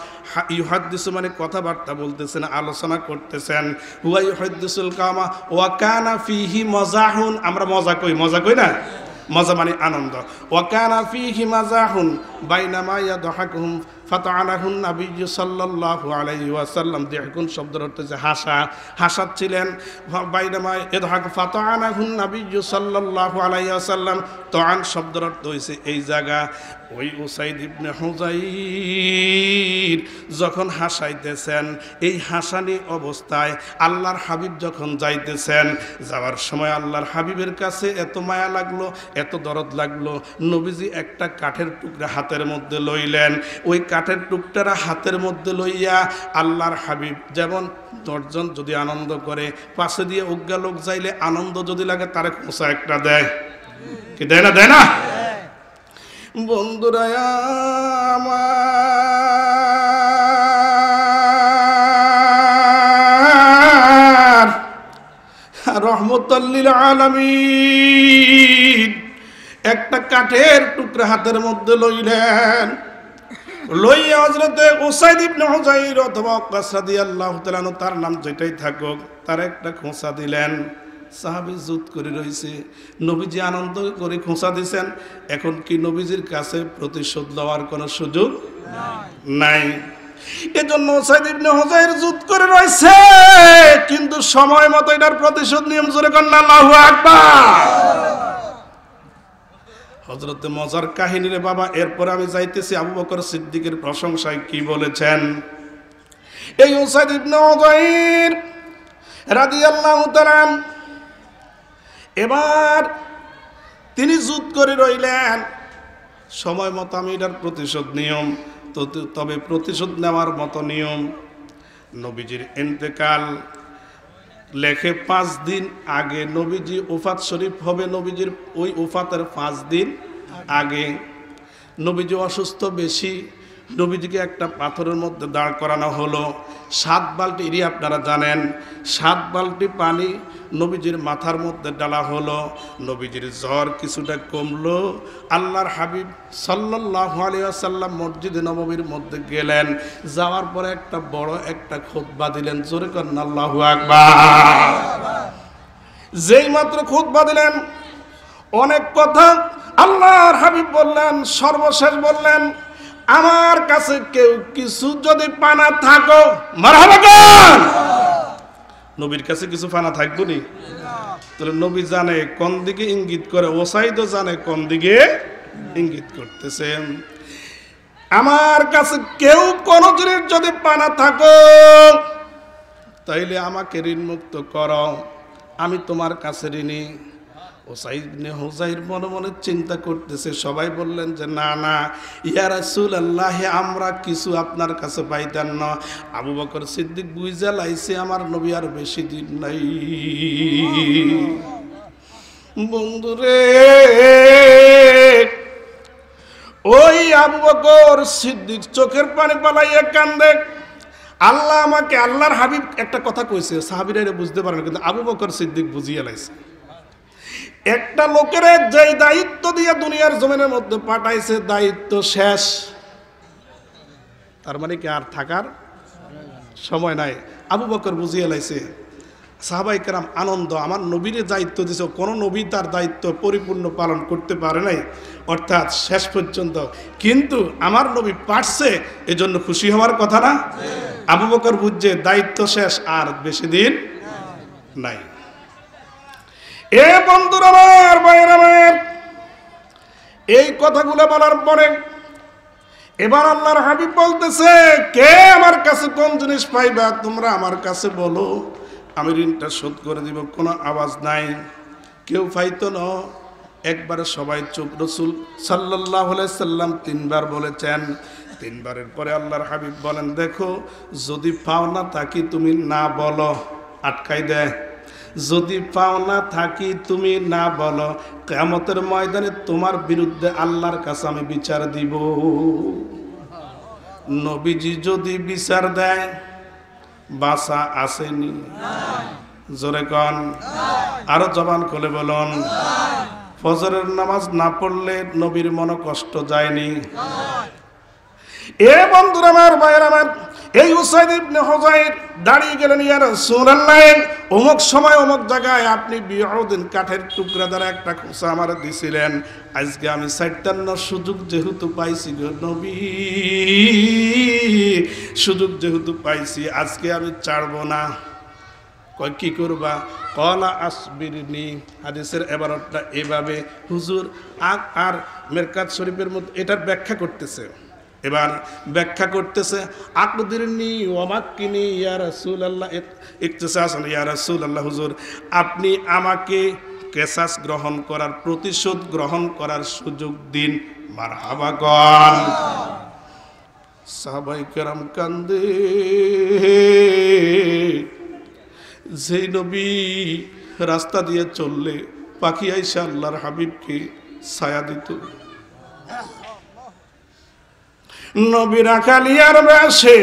ইউহাদ্দিসু মানে কথাবার্তা বলতেছেন, আলোচনা করতেছেন। হুয়া ইউহাদ্দিসুল কামা ওয়া কানা ফিহি মাযাহুন, আমরা মজা কই না, মজা মানে আনন্দ। ওয়া কানা ফিহি মাযাহুন বাইনামা ইয়াদহাকুহুম ফাতাআনাহুন নবী সাল্লাল্লাহু আলাইহি ওয়াসাল্লাম। দিহকুন শব্দের অর্থ যে হাসা, হাসাচ্ছিলেন। বাইনামা ইয়াদহাক ফাতাআনাহুন নবী সাল্লাল্লাহু আলাইহি ওয়াসাল্লাম। তাআন শব্দের অর্থ হইছে এই জায়গা। ওই উসাইদ ইবনে হুযাইর যখন হাসাইতেছেন, এই হাসানি অবস্থায় আল্লাহর হাবিব যখন যাইতেছেন, যাওয়ার সময় আল্লাহর হাবিবের কাছে এত মায়া লাগলো, এত দরদ লাগলো, নবীজি একটা কাঠের টুকরা হাতের মধ্যে লইলেন। ওই কাঠের টুকরা হাতের মধ্যে লইয়া আল্লাহর হাবিব যেমন 10 জন যদি আনন্দ করে, পাশে দিয়ে উগ্গা লোক যাইলে আনন্দ যদি লাগে তারে খোঁচা একটা দেয়, কি দেয় না? দেয় না? বন্ধুরা আমার, রহমতুল লিল আলামিন একটা কাঠের টুকরা হাতের মধ্যে লইলেন। লইয়া হযরতে উসাইদ ইবনে হুযাইর অথবা ওয়াক্কাস রাদিয়াল্লাহু তাআলা আনহু, তার নাম যেটাই থাকুক, তার একটা খোঁচা দিলেন। সাহাবী জুত করে রইছে, নবীজি আনন্দ করে খোঁচা দিয়েছেন। এখন কি নবীজির কাছে প্রতিশোধ লওয়ার কোনো সুযোগ নাই? এজন্য উসাইদ ইবনে হুযাইর জুত করে রইছে, কিন্তু সময় মতো এটার প্রতিশোধ নিয়ম জোরে কন্না আল্লাহু আকবার। হযরতে মজার কাহিনী রে বাবা। এরপর আমি যাইতেছি আবু বকর সিদ্দিকের প্রশংসায় কি বলেছেন। এই উসাইদ ইবনে হুযাইর রাদিয়াল্লাহু তাআলা এবার তিনি যুদ্ধ করে রইলেন, সময় মতো আমি এটার প্রতিশোধ নিয়ম, তবে প্রতিশোধ নেওয়ার মতো নিয়ম। নবীজির ইন্তেকাল লেখে 5 দিন আগে নবীজি ওফাত শরীফ হবে। নবীজির ওই ওফাতের 5 দিন আগে নবীজি অসুস্থ বেশি, নবীজিকে একটা পাথরের মধ্যে দাঁড় করানো হলো। 7 বালতি এরিয়া আপনারা জানেন, 7 বালতি পানি নবীজির মাথার মধ্যে ডালা হলো। নবীজির জ্বর কিছুটা কমলো। আল্লাহর হাবিব সাল্লাল্লাহু আলাইহি ওয়াসাল্লাম মসজিদে নববীর মধ্যে গেলেন। যাওয়ার পরে একটা বড় একটা খুতবা দিলেন, জোরে করেন আল্লাহু আকবার। যেই মাত্র খুতবা দিলেন, অনেক কথা আল্লাহর হাবিব বললেন। সর্বশেষ বললেন, আমার কাছে কেউ কিছু যদি পানা থাকো, মারহাবা কর। নবীর কাছে কিছু পানা থাকবো নি? তাহলে নবী জানে কোন দিকে ইঙ্গিত করে, ওসাইদও জানে কোন দিকে ইঙ্গিত করতেছে। আমার কাছে কেউ কোন জিনিস যদি পানা থাকো, তাইলে আমাকে ঋণ মুক্ত করো, আমি তোমার কাছে ঋণী। উসাইদ ইবনে হুযাইর মনে মনে চিন্তা করতেছে। সবাই বললেন যে না না ইয়া রাসূলুল্লাহ, আমরা কিছু আপনার কাছে পাইতেন না। আবু বকর সিদ্দিক বুঝা লাইছে আমার নবী আর বেশি দিন নাই। বন্ধুরে, ওই আবু বকর সিদ্দিক চোখের পানি পালাইয়া কান্দে। আল্লাহ আমাকে, আল্লাহর হাবিব একটা কথা কইছে, সাহাবীরা এটা বুঝতে পারে না, কিন্তু আবু বকর সিদ্দিক বুঝিয়ে লাইছে। একটা লোকের যে দায়িত্ব দিয়ে দুনিয়ার জমিনের মধ্যে পাঠাইছে, দায়িত্ব শেষ, তার মানে কি আর থাকার সময় নাই। আবু বকর বুঝিয়ে লাইছে। সাহাবায়ে কেরাম আনন্দ, আমার নবীরে দায়িত্ব দিছে, কোন নবী তার দায়িত্ব পরিপূর্ণ পালন করতে পারে নাই, অর্থাৎ শেষ পর্যন্ত, কিন্তু আমার নবী পারছে, এজন্য খুশি হওয়ার কথা না? আবু বকর বুঝছে দায়িত্ব দায়িত্ব শেষ, আর বেশি দিন নাই। এ বন্ধুরা আমার, ভাইরা আমার, এই কথাগুলো বলার পরে এবার আল্লাহর হাবিব বলতেছে, কে আমার কাছে কোন জিনিস পাইবা তোমরা আমার কাছে বলো, আমি ঋণটা শোধ করে দিব। কোনো আওয়াজ নাই, কেউ পাইতো না। একবারে সবাই চুপ। রাসূল সাল্লাল্লাহু আলাইহি সাল্লাম 3 বার বলেছেন। 3 বারের পরে আল্লাহর হাবিব বলেন, দেখো যদি পাও না থাকি তুমি না বলো, আটকাই দেয়। যদি পাও না থাকি তুমি না বলো, কিয়ামতের ময়দানে তোমার বিরুদ্ধে আল্লাহর কাছে আমি বিচার দিব। নবীজি যদি বিচার দেয়, বাসা আসেনি? জোরে কন, আরো জবান খুলে বলুন। ফজরের নামাজ না পড়লে নবীর মনে কষ্ট যায়নি? এ বন্ধুরা আমার, ভাইয়ের আমার, এই উসাইদ ইবনে হুযাইর দাঁড়িয়ে গেলেন, ইয়া রাসূলুল্লাহ, অমুক সময় অমুক জায়গায় আপনি বিউদিন কাঠের টুকরা দ্বারা একটা খোঁচা আমার দিছিলেন। আজকে আমি 57 সুযোগ যেহেতু পাইছি গো নবী, সুযোগ যেহেতু পাইছি, আজকে আমি ছাড়বো না। কয় কি করবা? কলা আসবিরনি। হাদিসের এবারটা এভাবে হুজুর আর মেরকাত শরীফের মধ্যে এটার ব্যাখ্যা করতেছে। এবার ব্যাখ্যা করতেছে, আকদিরনি ওয়ামাক্কিনি ইয়া রাসূলুল্লাহ, ইকতিসাসান ইয়া রাসূলুল্লাহ, হুজুর আপনি আমাকে কিসাস গ্রহণ করার, প্রতিশোধ গ্রহণ করার সুযোগ দিন। মারহাবা গন। সাহাবায়ে কেরাম কান্দে। যে নবী রাস্তা দিয়ে চললে পাখি আইসা আল্লাহর হাবিবকে ছায়া দিত, নবী রাখালিয়ার বেশে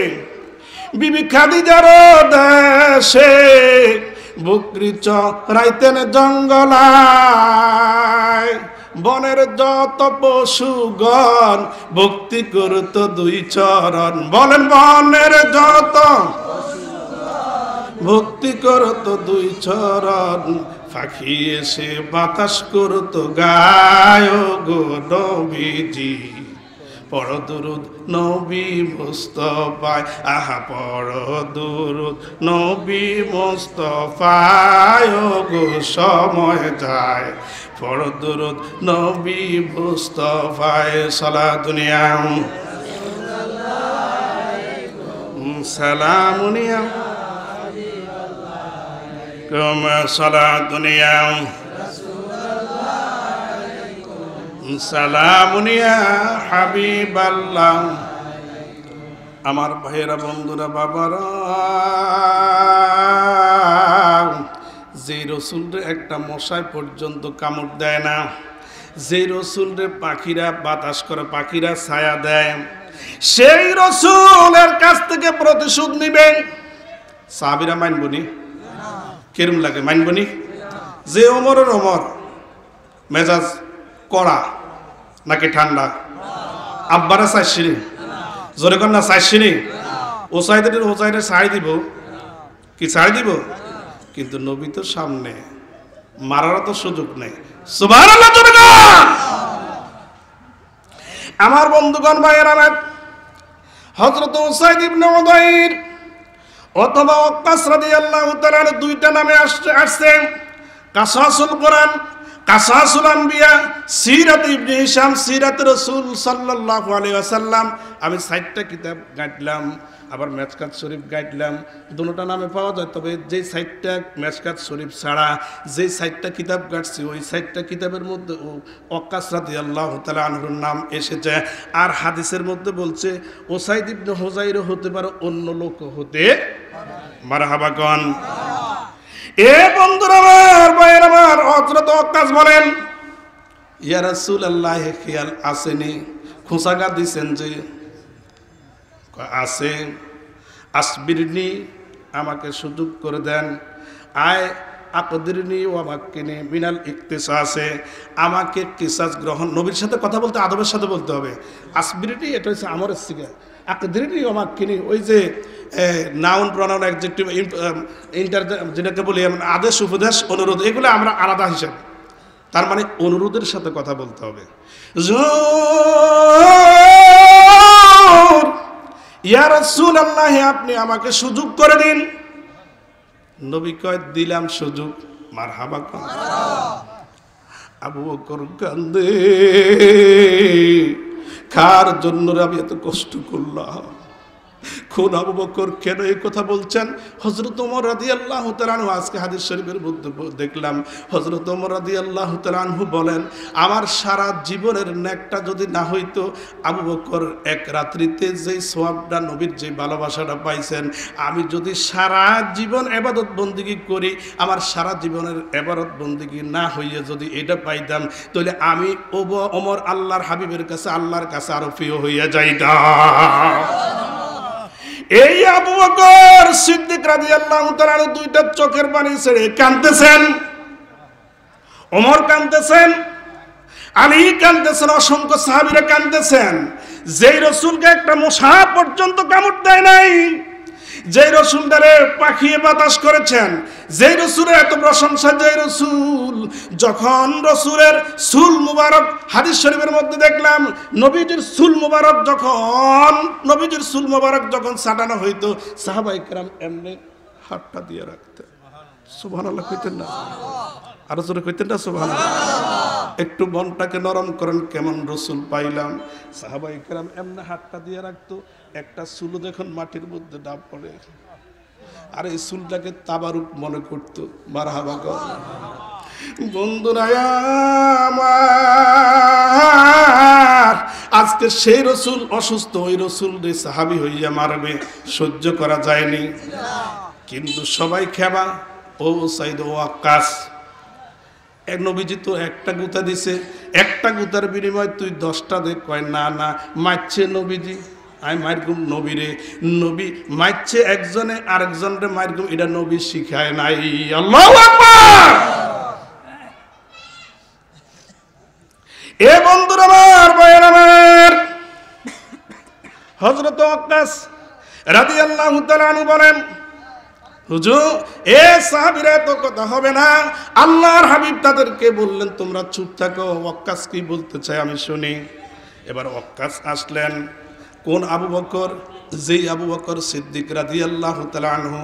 বিবি খাদিজার দেশে বকরি চরাইতেন জঙ্গলায়, বনের যত পশুগণ ভক্তি করত 2 চরণ। বলেন, বনের যত ভক্তি করত 2 চরণ, পাখি এসে বাতাস করত গায় গো নবীজি। পড় দুরুদ নবী মুস্তাফায়, আহা পড় দুরুদ নবী মুস্তাফায় গো সময় যায়। পড় দুরুদ নবী মুস্তাফায়, সালাতুনিয়া সালামুনিয়া কুমা, সালাতুনিয়া সালামুনিয়া হাবিবাল্লাহ। আমার ভাইয়েরা, বন্ধুরা, বাবারা, যে রসুলরে একটা মশাই পর্যন্ত কামড় দেয় না, যে রসুলরে পাখিরা বাতাস করে, পাখিরা ছায়া দেয়, সেই রসুলের কাছ থেকে প্রতিশোধ নিবেন। সাহাবীরা মানবনি? কেরম লাগে? মানবনি? যে ওমরের ওমর, মেজাজ কড়া নাকি ঠান্ডা? আব্বারা চাইছিনি? জোরে কর না, চাইছিনি? ওসাইদের ছাড়ি দিব কি? ছাড়ি দিব? কিন্তু নবী তো সামনে, মারারও তো সুযোগ নেই। সুবহানাল্লাহ। আমার বন্ধুগণ, ভাইয়েরা আমার, হযরত উসাইদ ইবনে হুযাইর অথবা ওয়াক্কাস রাদিয়াল্লাহু তাআলা 2টা নামে আসছে। কাসাসুল কোরআন, কাসাসুল আম্বিয়া, সিরাত ইবনে হিশাম, সিরাত রাসূল সাল্লাল্লাহু আলাইহি ওয়াসাল্লাম। আমি 60টা কিতাব গাইলাম, আবার মেশকাত শরীফ গাইলাম। দুটোটা নামে পাওয়া যায়, তবে যে 60টা মেশকাত শরীফ ছাড়া যে 60টা কিতাব গাইছি, ওই 60টা কিতাবের মধ্যে ওয়াক্কাস রাদিয়াল্লাহু তাআলা আনহুর নাম এসেছে। আর হাদিসের মধ্যে বলছে উসাইদ ইবনে হুযাইর হতে পারে, অন্য লোক হতে। মারহাবা গন। এ বন্ধুরা আমার, ভাইয়ের আমার, হযরত ওয়াক্কাস বলেন, ইয়া রাসূলুল্লাহ খেয়াল আসেনি? খোঁচাগা দিছেন যে? আছে। আসবিরনি, আমাকে সুযোগ করে দেন। আয় আকদিরনি ওয়ামাক্কিনি মিনাল ইকতিসাসে, আমাকে কিসাস গ্রহণ। নবীর সাথে কথা বলতে আদবের সাথে বলতে হবে। আসবিরনি এটা হচ্ছে আমরের সিগা। আকদিরনি ওয়ামাক্কিনি, ওই যে নাউন প্রনাউন অ্যাডজেক্টিভ ইন্টার যেটাকে বলি আদেশ, উপদেশ, অনুরোধ, এগুলো আমরা আলাদা হিসাব। তার মানে অনুরোধের সাথে কথা বলতে হবে। ইয়া রাসূলুল্লাহ, আপনি আমাকে সুযোগ করে দিন। নবী কয়, দিলাম সুযোগ। মারহাবা কোন। আবু বকর কান্দে, কার জন্য আমি এত কষ্ট করলাম? কোন আবু বকর কেন এই কথা বলছেন? হযরত ওমর রাদিয়াল্লাহু তাআলা আনহু, আজকে হাদিস শরীফের মধ্যে দেখলাম হযরত ওমর রাদিয়াল্লাহু তাআলা আনহু বলেন, আমার সারা জীবনের নেকটা যদি না হইতো, আবু বকর এক রাত্রিতে যেই সওয়াবটা, নবীর যে ভালোবাসাটা পাইছেন, আমি যদি সারা জীবন ইবাদত বন্দেগী করি, আমার সারা জীবনের ইবাদত বন্দেগী না হইয়ে যদি এটা পাইতাম, তাহলে আমি ওমর আল্লাহর হাবিবের কাছে, আল্লাহর কাছে আরো প্রিয় হইয়া যাইতাম। এই আবু বকর সিদ্দিক রাদিয়াল্লাহু তাআলা দুইটা চোখের পানি ছেড়ে কাঁদতেছেন, ওমর কাঁদতেছেন, আলী কাঁদতেছেন, অসংখ্য সাহাবীরা কাঁদতেছেন। যেই রাসূলকে একটা মশা পর্যন্ত কামড় দেয় নাই, যেই রাসূলদারে পাখিয়ে বাতাস করেছেন, যেই রাসূলের এত প্রশংসা, যেই রাসূল যখন রাসূলের চুল মুবারক, হাদিস শরীফের মধ্যে দেখলাম নবীজির চুল মুবারক যখন ছাটানো হইতো, সাহাবায়ে কেরাম এমনি হাতটা দিয়ে রাখতেন। সুবহানাল্লাহ কইতেন না? আরো জোরে কইতেন না সুবহানাল্লাহ? একটু মনটাকে নরম করেন, কেমন রাসূল পাইলাম। সাহাবায়ে কেরাম এমনি হাতটা দিয়ে রাখতো, একটা চুল যখন মাটির মধ্যে ডাব পড়ে, আর এই চুলটাকে তাবারুক মনে করতো। মারহাবা গো বন্ধুরা আমার, আজকে সেই রাসূল অসুস্থ, ওই রাসূল রে সাহাবী হইয়া মারবে, সহ্য করা যায়নি। কিন্তু সবাই খেবা, ও সাইদ ও আকাশ, এক নবীজি তো একটা গুতা দিছে, একটা গুতার বিনিময় তুই 10টা দে। কয় না না, মারছে নবীজি, আমি মারগুম নবীরে। নবী মারছে একজনে, আরেকজনরে মারগুম, এটা নবী শিখায় নাই। আল্লাহু আকবার। এ বন্ধুরা আমার, ভাইয়ের আমার, হযরত আকাশ রাদিয়াল্লাহু তাআলা আনহু বলেন, হুজুর এ সাহাবীরা তো কথা হবে না। আল্লাহর হাবিব তাদেরকে বললেন, তোমরা চুপ থাকো, ওয়াক্কাস কি বলতে চায় আমি শুনি। এবার ওয়াক্কাস আসলেন। কোন আবু বকর? যেই আবু বকর সিদ্দিক রাদিয়াল্লাহু তাআলা আনহু,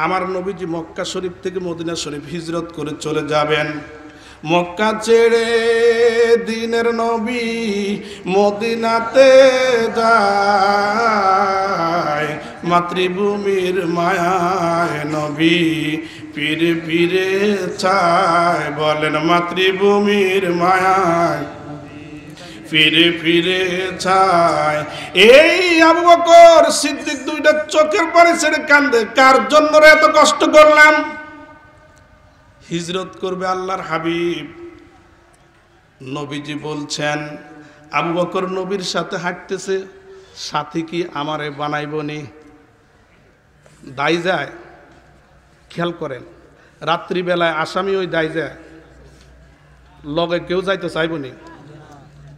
আমার নবীজি মক্কা শরীফ থেকে মদিনা শরীফ হিজরত করে চলে যাবেন। মক্কা ছেড়ে দিনের নবী মদিনাতে যায়, মাতৃভূমির মায়ায় নবী ফিরে ফিরে চায়। বলেন, মাতৃভূমির মায়ায় ফিরে ফিরে চায়। এই আবু বকর সিদ্দিক দুইটা চোখের পানি ছেড়ে কান্দে, কার জন্য এত কষ্ট করলাম? হিজরত করবে আল্লাহর হাবিব। নবীজি বলছেন, আবু বকর নবীর সাথে হাঁটতেছে, সাথী কি আমারে বানাইবনি? দায় যায়, খেয়াল করেন, রাত্রিবেলায় আসামি ওই দায় যায়, লগে কেউ যাইতে চাইবনি।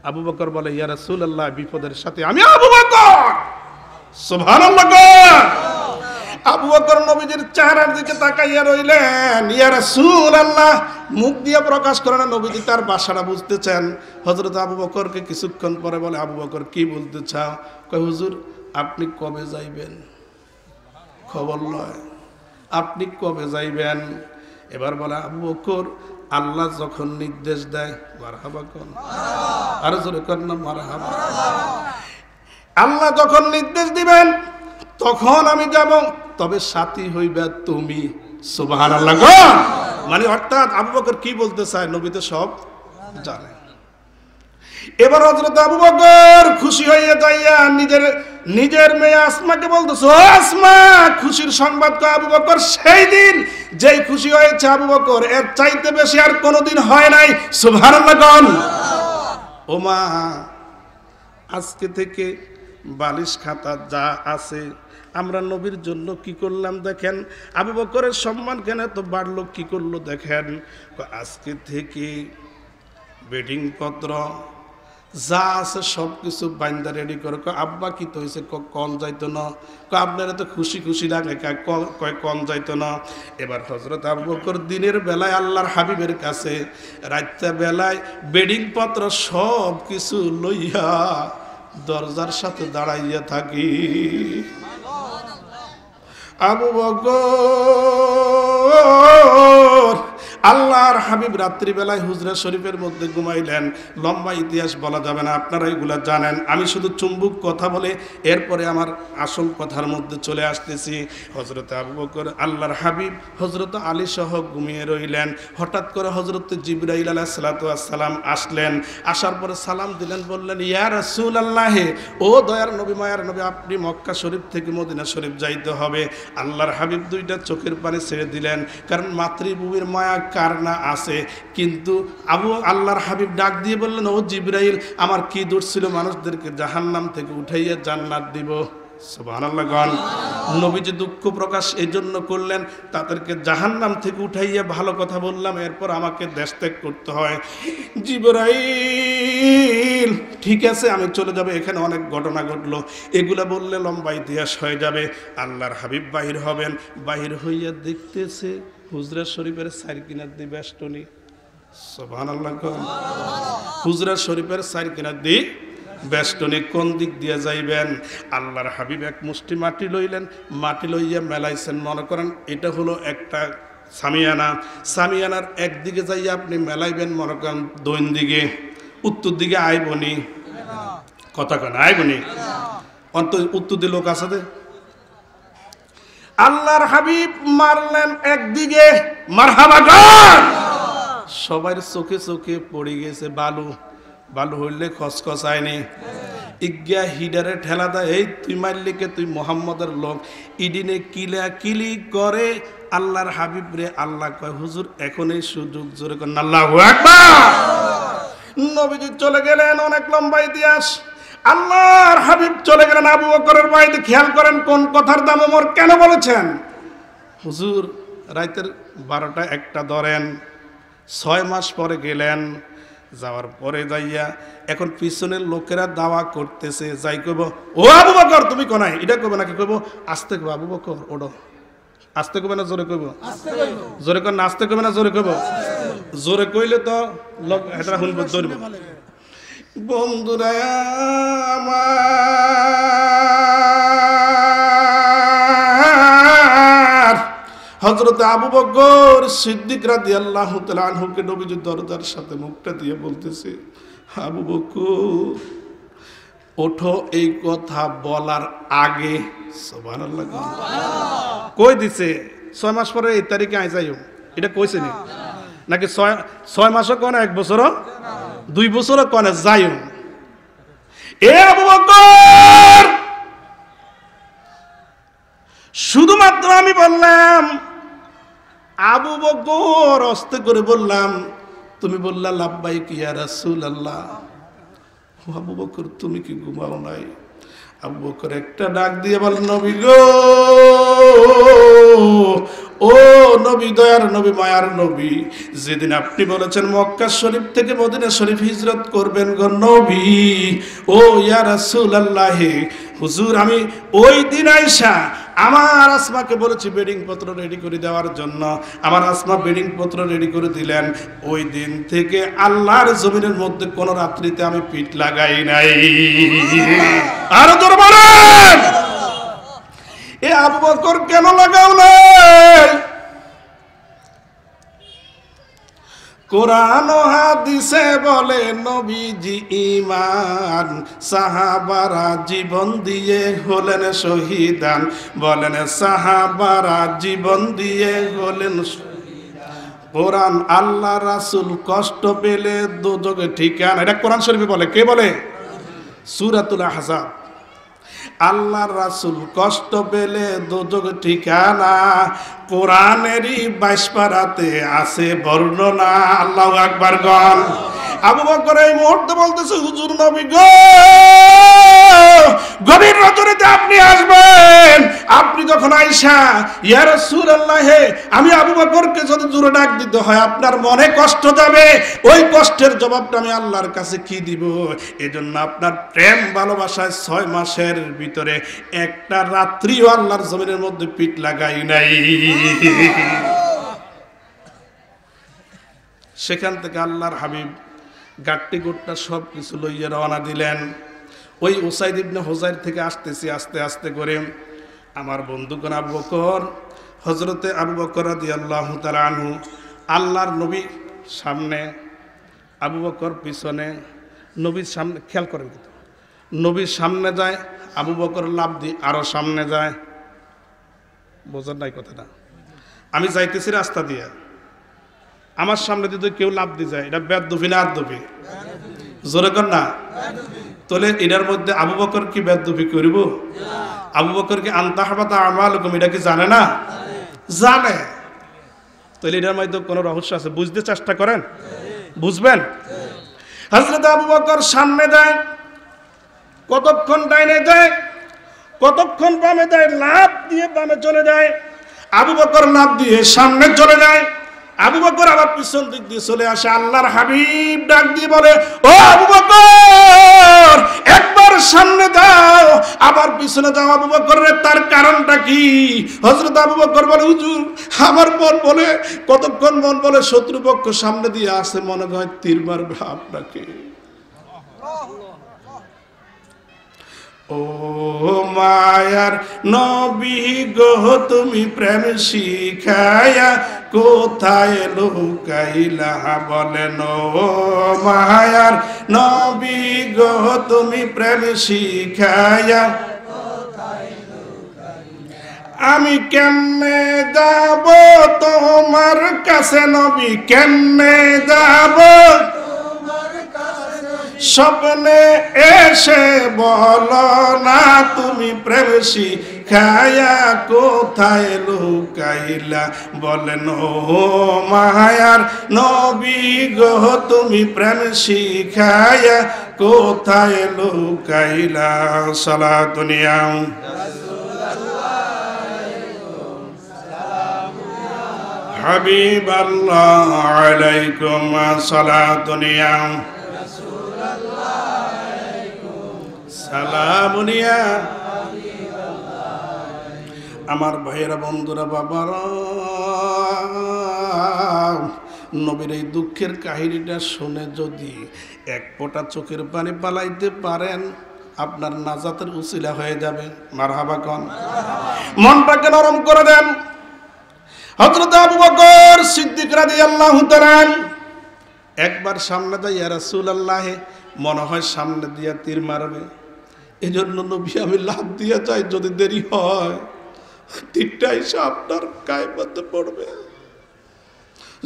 আবু বকর বলে, ইয়া রাসূলুল্লাহ, বিপদের সাথে আমি আবু বকর। সুবহানাল্লাহ। আবু বকর নবীজির চেহারার দিকে তাকাইয়া রইলেন। ইয়া রাসূলুল্লাহ, মুখ দিয়ে প্রকাশ করে না, নবীজি তার ভাষাটা বুঝতেছেন। হযরত আবু বকরকে কিছুক্ষণ পরে বলে, আবু বকর কি বলতে চাও? কয়, হুজুর আপনি কবে যাইবেন? খবর লয়, আপনি কবে যাইবেন? এবার বলে আবু বকর, আল্লাহ যখন নির্দেশ দেয়। মারহাবা কোন, আরো জোরে কোন না মারহাবা। আল্লাহ যখন নির্দেশ দিবেন তখন আমি যাব, তবে সাথী হইবে তুমি। সুবহানাল্লাহ। মানে অর্থাৎ আবু বকর কি বলতে চায়, নবী তো সব জানে। এবার হযরত আবু বকর খুশি হইয়া যাইয়া নিজের মেয়ে আসমাকে বলতেছে, ও আসমা, খুশির সংবাদ কয়। আবু বকর সেই দিন যেই খুশি হয়েছে আবু বকর, এর চাইতে বেশি আর কোনোদিন হয় নাই। সুবহানাল্লাহ। ও মা, আজকে থেকে বালিশ খাতা যা আছে আমরা নবীর জন্য কি করলাম দেখেন। আবু বকরের সম্মান কেন তো বাড়লো, কি করলো দেখেন। আজকে থেকে বেডিং পত্র যা আছে সব কিছু বাইন্দা রেডি করে। আব্বা কি তো হয়েছে? কন যাইতো না। আপনারা তো খুশি খুশি লাগে, কয় কন যাইতো না। এবার হযরত আবু বকর দিনের বেলায় আল্লাহর হাবিবের কাছে, রাত্রে বেলায় বেডিং পত্র সব কিছু লইয়া দরজার সাথে দাঁড়াইয়া থাকি। আবু বকর আল্লাহর হাবিব রাত্রিবেলায় হুজরা শরীফের মধ্যে ঘুমাইলেন। লম্বা ইতিহাস বলা যাবে না, আপনারা এগুলা জানেন। আমি শুধু চুম্বক কথা বলে এরপরে আমার আসল কথার মধ্যে চলে আসতেছি। হযরত আবু বকর আল্লাহর হাবিব হযরত আলী সহ ঘুমিয়ে রইলেন। হঠাৎ করে হযরত জিবরাইল আলাইহিস সালাতু ওয়াস সালাম আসলেন। আসার পরে সালাম দিলেন, বললেন, ইয়া রাসূলুল্লাহ, ও দয়ার নবী, মায়ার নবী, আপনি মক্কা শরীফ থেকে মদিনা শরীফ যাইতে হবে। আল্লাহর হাবিব দুইটা চোখের পানি ছেড়ে দিলেন, কারণ মাতৃভূমির মায়া কার না আছে। কিন্তু আল্লাহর হাবিব ডাক দিয়ে বললেন, ও জিবরাইল, আমার কি দোষ ছিল মানুষদেরকে জাহান্নাম থেকে উঠাইয়া জান্নাত দিব। সুবহানাল্লাহ গান। নবীজি দুঃখ প্রকাশ এই জন্য করলেন, তাদেরকে জাহান্নাম থেকে উঠাইয়া ভালো কথা বললাম, এরপর আমাকে দেশ ত্যাগ করতে হয়। জিবরাইল, ঠিক আছে আমি চলে যাব, এখানে অনেক ঘটনা ঘটলো, এগুলা বললে লম্বা ইতিহাস হয়ে যাবে। আল্লাহর হাবিব বাহির হবেন, বাহির হইয়া দেখতেছে হুজরা শরীফের সাইর কিনার দিয়ে বেষ্টনী। সুবহানাল্লাহ গান। হুজরা শরীফের সাইর কিনার দিয়ে বেষ্টনী, কোন দিক দিয়ে যাইবেন? আল্লাহর হাবিব এক মুষ্টি মাটি লইলেন, মাটি লইয়া মেলাইছেন। মনে করেন এটা হলো একটা সামিয়ানা, সামিয়ানার একদিকে যাইয়া আপনি মেলাইবেন, মনে করেন দৈন দিকে, উত্তর দিকে আইবনি, কথা কেন আইবনি, অন্ত উত্তর দিয়ে লোক আছে। আল্লাহর হাবিব মারলেন একদিকে, মারহাবা গান। সবার চোখে চোখে পড়ে গেছে বালু, বালু হইলে খসখস আয়নি। ইজ্ঞা হিডারে ঠেলা দেয়, এই তুই মারলি কে, তুই মোহাম্মদের লোক। ইডিনে কিলা কিলি করে আল্লাহর হাবিব রে। আল্লাহ কয়, হুজুর এখন এই সুযোগ, জোরে করেন আল্লাহু আকবার। নবীজি চলে গেলেন, অনেক লম্বা ইতিহাস। আল্লাহর হাবিব চলে গেলেন আবু বকরের বাড়িতে। খেয়াল করেন কোন কথার দাম ওমর কেন বলেছেন। হুজুর রাতের 12টা 1টা ধরেন, 6 মাস পরে গেলেন। যাওয়ার পরে যাইয়া এখন পিছনের লোকেরা দাওয়া করতেছে, যাই কইব, ও আবু বকর তুমি কোনায়, এটা কইব নাকি কইব আস্তে কইব, আবু বকর ওডো, আস্তে কইবে না জোরে কইব, জোরে কর না আস্তে কইবে না জোরে কইব, জোরে কইলে তো লোক এটা শুনব ধরব। বন্ধুরা আমার, হযরত আবু বকর সিদ্দিক রাদিয়াল্লাহু তাআলা আনহুকে নবীজি দরজার সাথে মুখটা দিয়ে বলতেছে, আবু বকর ওঠো। এই কথা বলার আগে সুবহানাল্লাহ কই দিছে 6 মাস পরে এই তারিখে আই যাইও, এটা কইছে নাকি 6 মাসও কোন 1 বছরও 2 বছরও কোন যাইও। এ আবু বকর, শুধুমাত্র আমি বললাম, আবু বকর আস্তে করে বললাম, তুমি বললা লাব্বাইক ইয়া রাসূলুল্লাহ। আবু বকর তুমি কি ঘুমাও নাই? আবু বকর একটা ডাক দিয়ে বল, নবী গো, ও নবী, দয়ার নবী, মায়ার নবী, যেদিন আপনি বলেছেন মক্কা শরীফ থেকে মদিনা শরীফ হিজরত করবেন গো নবী, ও ইয়া রাসূলুল্লাহ, হুজুর আমি ওই দিন আইসা আমার আসমাকে বলেছি বেডিং পত্র রেডি করে দেওয়ার জন্য। আমার আসমা বেডিং পত্র রেডি করে দিলেন। ওই দিন থেকে আল্লাহর জমিনের মধ্যে কোন রাত্রিতে আমি পিঠ লাগাই নাই। আরো জোরে বলেন, এ আবু বকর কেন লাগাও নাই? কোরআন ও হাদিসে বলে নবীজি ঈমান, সাহাবারা জীবন দিয়ে হলেন শহীদান। বলেন সাহাবারা জীবন দিয়ে হলেন শহীদান। কোরআন আল্লাহ রাসূল কষ্ট পেলে দোজখে ঠিকানা, এটা কোরআন শরীফে বলে। কে বলে? সূরাতুল আহজাব। আল্লাহ রাসূল কষ্ট পেলে দোজখ ঠিকানা, কোরআনেরই 22 পারাতে আছে বর্ণনা। আল্লাহু আকবার গণ। আবু বকর এই মুহূর্তে বলতেছে, হুজুর নবী গো, গভীর রজনীতে আপনি আসবেন। আপনি যখন আইসা ইয়া রাসূলুল্লাহ, আমি আবু বকরকে যদি জোরে ডাক দিতে হয় আপনার মনে কষ্ট যাবে। ওই কষ্টের জবাবটা আমি আল্লাহর কাছে কি দিব? এজন্য আপনার প্রেম ভালোবাসায় 6 মাসের ভিতরে একটা রাত্রিও আল্লাহর জমিনের মধ্যে পিঠ লাগাই নাই। সেখান থেকে আল্লাহর হাবিব গাট্টি গোট্টা সব কিছু লইয়া রওনা দিলেন। ওই উসাইদ ইবনে হুজাইর থেকে আসতেছি আস্তে আস্তে করে। আমার বন্ধুগণ, আবু বকর, হযরতে আবু বকর রাদিয়াল্লাহু তাআলা আনহু, আল্লাহর নবী সামনে, আবু বকর পিছনে, নবীর সামনে। খেয়াল করেন, কিন্তু নবীর সামনে যায়, আবু বকর লাফ দিয়ে আরো সামনে যায়। বোঝার নাই কথাটা? আমি যাইতেছি রাস্তা দিয়ে, আমার সামনে যদি কেউ লাফ দিয়ে যায়, এটা বেদবি না আদবি? জোরে কর না। তাহলে এটার মধ্যে আবু বকর কি বেদবি করিব? আবু বকর কি আনতাহবাতা আমালুকুম, এটা কি জানে না? জানে। তাহলে এটার মধ্যে কোনো রহস্য আছে? বুঝতে চেষ্টা করেন, বুঝবেন। হযরত আবু বকর সামনে যায়, কতক্ষণ ডাইনে যায়, কতক্ষণ বামে যায়, লাফ দিয়ে বামে চলে যায়। আবু বকর লাফ দিয়ে সামনে চলে যায়, আবু বকর আবার পিছন দিক দিয়ে চলে আসে। আল্লাহর হাবিব ডাক দিয়ে বলে, ও আবু বকর, একবার সামনে যাও, আবার পিছনে যাও। আবু বকর রে, তার কারণটা কি? হযরত আবু বকর বলে, হুজুর, আমার মন বলে, কতক্ষণ মন বলে শত্রুপক্ষ সামনে দিয়ে আসে, মনে হয় তীর মারবে আপনাকে। ও মায়ার নবী গো, তুমি প্রেম শিখায়া কোথায় লুকাইলা? বলেন, ও মায়ার নবী গো, তুমি প্রেম শিখায়া আমি কেমনে যাব তোমার কাছে? নবী কেমনে যাব? স্বপ্নে এসে বলো না, তুমি প্রেম শিখায়া কোথায় লুকাইলা? বলেন, ও মায়ার নবী গো, তুমি প্রেম শিখায়া কোথায় লুকাইলা? সালাতুন ইয়া হাবিবাল্লাহ আলাইকুম সালাতুন ইয়া সালামুনিয়া। আমার ভাইয়েরা, বন্ধুরা, বাবারা, নবীর এই দুঃখের কাহিনীটা শুনে যদি এক ফোঁটা চোখের পানি পালাইতে পারেন, আপনার নাজাতের উসিলা হয়ে যাবে। মারহাবা কোন, মনটাকে নরম করে দেন। হযরত আবু বকর সিদ্দিক রাদিয়াল্লাহু তাআলা একবার সামনে যায়, ইয়া রাসূলুল্লাহ, মনে হয় সামনে দিয়া তীর মারবে, এজন্য নবী আমি লাফ দিয়ে যাই, যদি দেরি হয় তীরটা এসে আপনার গায়ে মধ্যে পড়বে।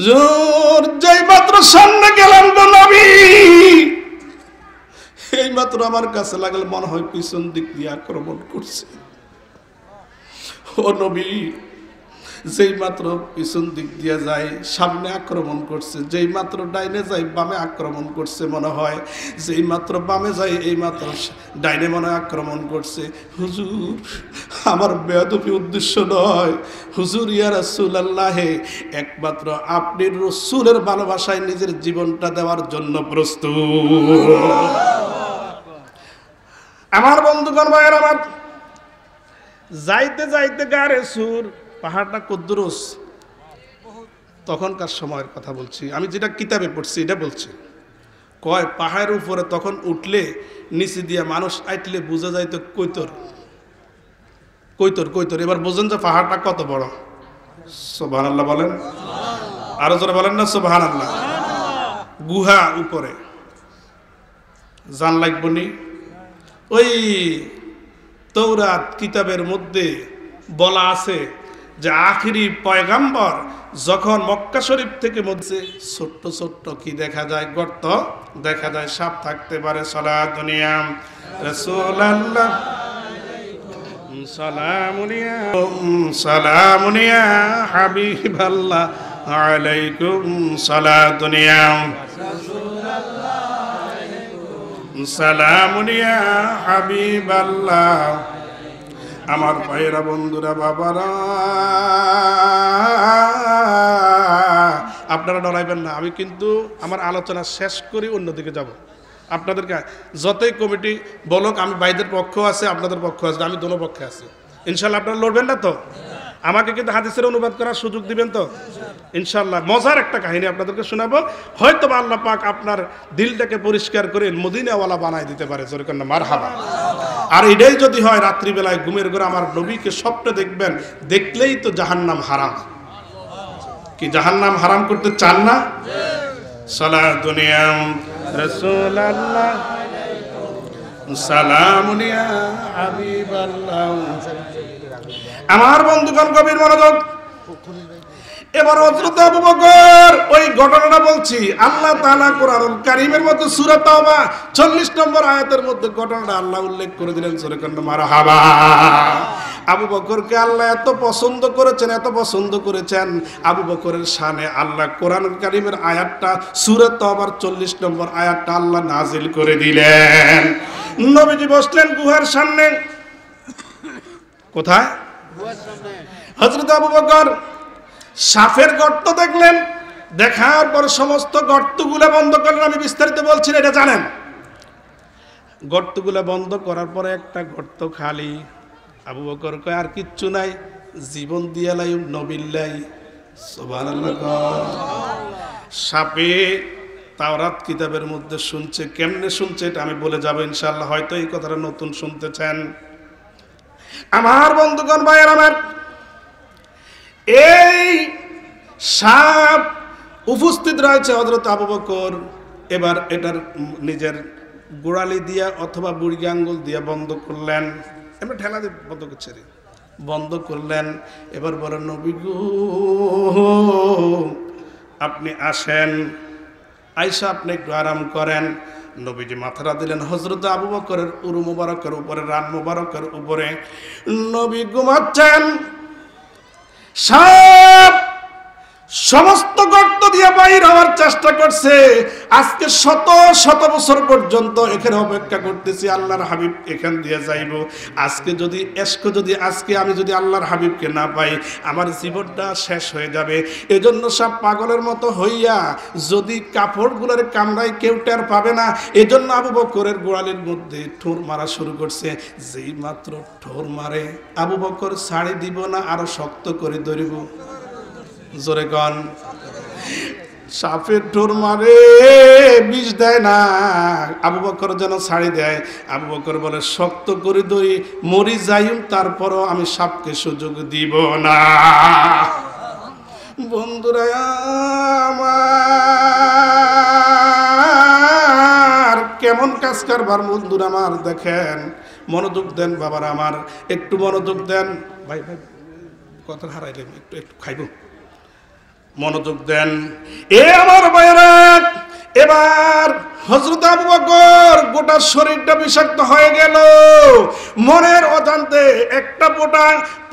জোর যেই মাত্র সামনে গেলাম তো নবী, এই মাত্র আমার কাছে লাগলে মনে হয় পিছন দিক দিয়ে আক্রমণ করছে। ও নবী, যেই মাত্র পিছন দিক দিয়ে যায় সামনে আক্রমণ করছে, যেই মাত্র ডাইনে যাই বামে আক্রমণ করছে মনে হয়, যেই মাত্র বামে যাই এই মাত্র ডাইনে মনে হয় আক্রমণ করছে। হুজুর, আমার বেয়াদবি উদ্দেশ্য নয় হুজুর, ইয়া রাসূলুল্লাহ, একমাত্র আপনি রাসূলের ভালোবাসায় নিজের জীবনটা দেওয়ার জন্য প্রস্তুত। আমার বন্ধুগণ, ভাইয়ের আমার, যাইতে যাইতে গারে সুর, পাহাড়টা কদ্দুরস, তখনকার সময়ের কথা বলছি আমি, যেটা কিতাবে পড়ছি এটা বলছি। কয় পাহাড়ের উপরে তখন উঠলে নিচে দিয়া মানুষ আইটলে বোঝা যায় তো কৈতর কৈতর কৈতর। এবার বোঝেন যে পাহাড়টা কত বড়। সুবহানাল্লাহ বলেন, আরো জোরে বলেন না সুবহানাল্লাহ। গুহা উপরে জান লাগবনি। ওই তৌরাত কিতাবের মধ্যে বলা আছে যে আখিরি পয়গাম্বর যখন মক্কা শরীফ থেকে মধ্যে ছোট্ট ছোট্ট কি দেখা যায়, গর্ত দেখা যায়, সাপ থাকতে পারে। সালাতুন ইয়া রাসূলুল্লাহ সালামুনিয়া সালামুনিয়া হাবিবাল্লাহ আলাইকুম সালাতুন ইয়া সালামুনিয়া হাবিবাল্লাহ। আমার ভাইয়েরা, বন্ধুরা, বাবারা, আপনারা ডরাইবেন না। আমি কিন্তু আমার আলোচনা শেষ করি অন্যদিকে যাব। আপনাদেরকে যতই কমিটি বলুক, আমি ভাইদের পক্ষ আছে, আপনাদের পক্ষ আছে, আমি দোনো পক্ষে আছি। ইনশাল্লাহ আপনারা লড়বেন না তো? আমাকে কিন্তু হাদিসের অনুবাদ করার সুযোগ দিবেন তো ইনশাআল্লাহ। মজার একটা কাহিনী আপনাদেরকে শোনাবো, হয়তো বা আল্লাহ পাক আপনার দিলটাকে পরিষ্কার করে মদিনাওয়ালা বানায় দিতে পারে, জোরে কন্যা মারহাবা। আর এটাই যদি হয় রাত্রিবেলায় ঘুমের ঘরে আমার নবীকে স্বপ্নে দেখবেন, দেখলেই তো জাহান্নাম হারাম। কি জাহান্নাম হারাম করতে চান না? সালাতুন ইয়া রাসূলুল্লাহ সালামুন ইয়া হাবিবাল্লাহ। আমার বন্ধুগণ গভীর মনোযোগ। এবার হযরত আবু বকর ওই ঘটনাটা বলছি। আল্লাহ তাআলা কোরআনুল কারীমের মধ্যে সূরা তাওবা 40 নম্বর আয়াতের মধ্যে ঘটনাটা আল্লাহ উল্লেখ করে দিলেন, সূরা কান্না মারহাবা। আবু বকরকে আল্লাহ এত পছন্দ করেছেন, এত পছন্দ করেছেন, আবু বকরের শানে আল্লাহ কোরআনুল কারীমের আয়াতটা সূরা তাওবার 40 নম্বর আয়াতটা আল্লাহ নাজিল করে দিলেন। নবীজি বসলেন গুহার সামনে। কোথায়? গুহার সামনে। হযরত আবু বকর সাপের গর্ত দেখলেন, দেখার পর সমস্ত গর্তগুলো বন্ধ করলেন। আমি বিস্তারিত বলছি না, এটা জানেন। গর্তগুলো বন্ধ করার পরে একটা গর্ত খালি। আবু বকর কয় আর কিচ্ছু নাই, জীবন দিয়া লাই নবিল্লাই। সুবহানাল্লাহ। সাপে তাওরাত কিতাবের মধ্যে শুনছে, কেমনে শুনছে এটা আমি বলে যাব ইনশাআল্লাহ, হয়তো এই কথাটা নতুন শুনতেছেন। আমার বন্ধুগণ ভাইয়ের আমার, এই সাপ উপস্থিত রয়েছে হযরত আবু বকর। এবার এটার নিজের গোড়ালি দিয়া অথবা বুড়ি আঙ্গুল দিয়া বন্ধ করলেন। এবার ঠেলা দিয়ে বন্ধ করছে, বন্ধ করলেন। এবার বলেন নবী গো আপনি আসেন, আয়েশা আপনি একটু আরাম করেন। নবীজি মাথাটা দিলেন হযরত আবু বকরের উরু মুবারকের উপরে, রান মুবারকের উপরে। নবী ঘুমাচ্ছেন। সাপ সমস্ত গর্ত দিয়ে বাইর হওয়ার চেষ্টা করছে। আজকে শত শত বছর পর্যন্ত এখানে অপেক্ষা করতেছি আল্লাহর হাবিব এখান দিয়ে যাইব। আজকে আমি যদি আল্লাহর হাবিবকে না পাই, আমার জীবনটা শেষ হয়ে যাবে। এজন্য সব পাগলের মতো হইয়া যদি কাপড়গুলোর কামড়ায় কেউ টের পাবে না, এজন্য আবু বকরের গোড়ালির মধ্যে ঠোর মারা শুরু করছে। যেই মাত্র ঠোর মারে, আবু বকর ছাড়ি দিব না, আরো শক্ত করে ধরিব। জোরে গন। সাপের ঠোর মারে, বিষ দেয় না, আবু বকর যেন ছাড়ি দেয়। আবু বকর বলে শক্ত করে ধরি, মরি যাইম, তারপরও আমি সাপকে সুযোগ দিব না। বন্ধুরা আমার, কেমন কাজ কারবার বন্ধুরা আমার, দেখেন। মনোযোগ দেন বাবারা আমার, একটু মনোযোগ দেন। ভাই ভাই কথা হারাইলেন, একটু খাইব, মনোযোগ দেন। এ আমার ভাইরা, এবার হযরত আবু বকর গোটা শরীরটা বিষাক্ত হয়ে গেল। মনের অজান্তে একটা ফোঁটা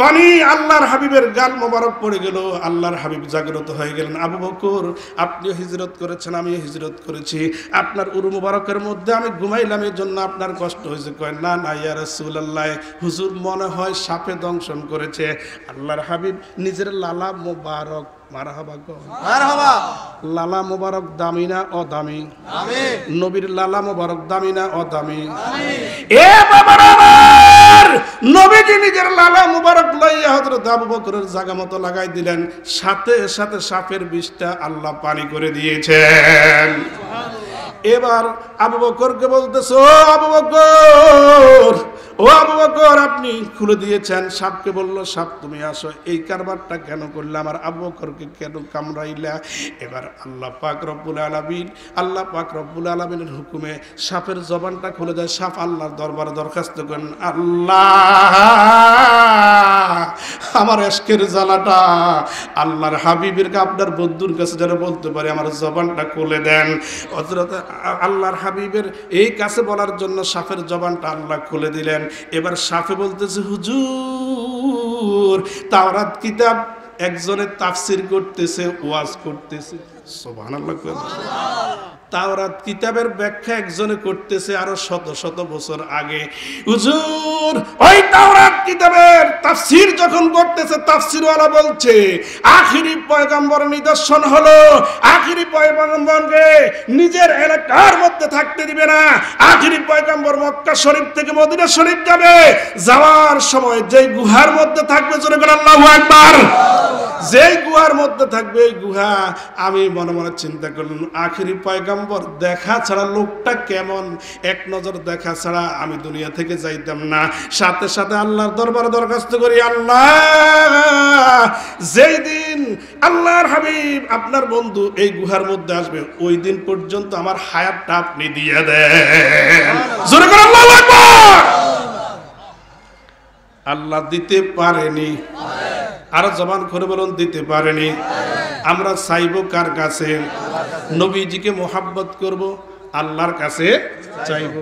পানি আল্লাহর হাবিবের গাল মোবারক পড়ে গেল। আল্লাহর হাবিব জাগ্রত হয়ে গেলেন। আবু বকর আপনিও হিজরত করেছেন, আমিও হিজরত করেছি, আপনার উরু মোবারকের মধ্যে আমি ঘুমাইলাম, এর জন্য আপনার কষ্ট হয়েছে। কয় না না ইয়া রাসূলুল্লাহ, হুজুর মনে হয় সাপে দংশন করেছে। আল্লাহর হাবিব নিজের লালা মোবারক, মারহাবা গো মারহাবা, লালা মোবারক দামি না অদামি? আমিন। নবীর লালা মোবারক দামি না অদামি? আমিন। এ বাবারা আমার, নবীজি নিজের লালা মোবারক লইয়া হযরত আবু বকরের জায়গা মতো লাগাই দিলেন। সাথে সাথে সাপের বিষটা আল্লাহ পানি করে দিয়েছেন। এবার আবু বকরকে বলতেছে, ও আবু বকর, ও আবু বকর আপনি খুলে দিয়েছেন। সাপকে বলল, সাপ তুমি আসো, এই কারবারটা কেন করলে, আমার আবু বকরকে কেন কামড়াইলা? এবার আল্লাহ পাক রব্বুল আলামিনের হুকুমে সাপের জবানটা খুলে দেয়। সাপ আল্লাহর দরবারে দরখাস্ত করেন, আল্লাহ আমার এশকের জ্বালাটা আল্লাহর হাবিবের আপনার বন্ধুর কাছে যেন বলতে পারে, আমার জবানটা খুলে দেন। হযরত আল্লাহর হাবিবের এই কাছে বলার জন্য সাপের জবানটা আল্লাহ খুলে দিলেন। এবার সাপে বলতেছে, হুজুর তাওরাত কিতাব একজনের তাফসির করতেছে, ওয়াজ করতেছে। সুবহানাল্লাহ। তাওরাত কিতাবের ব্যাখ্যা একজনে করতেছে আরো শত শত বছর আগে। হুজুর ওই তাওরাত কিতাবের তাফসীর যখন করতেছে, তাফসীরওয়ালা বলছে আখিরি পয়গম্বরের নিদর্শন হলো আখিরি পয়গম্বরকে নিজের এলাকার মধ্যে থাকতে দিবে না। আখিরি পয়গম্বর মক্কা শরীফ থেকে মদিনা শরীফ যাবে, যাওয়ার সময় যেই গুহার মধ্যে থাকবে, জোরে বলেন আল্লাহু আকবার, যেই গুহার মধ্যে থাকবে এই গুহা, আমি মনে মনে চিন্তা করলাম আখিরি পয়গম্বর দেখা ছাড়া লোকটা কেমন, এক নজর দেখা ছাড়া আমি দুনিয়া থেকে যাইতাম না। সাথে সাথে আল্লাহর দরবারে দরখাস্ত করি, আল্লাহ যেই দিন আল্লাহর হাবিব আপনার বন্ধু এই গুহার মধ্যে আসবে, ওই দিন পর্যন্ত আমার হায়াতটা আপনি দিয়ে দেন। জোরে করে আল্লাহু আকবার। আল্লাহ দিতে পারেনি, আরো জবান করে বলুন দিতে পারেনি। আমরা চাইবো কার কাছে? নবীজিকে মোহাব্বত করব, আল্লাহর কাছে চাইবো।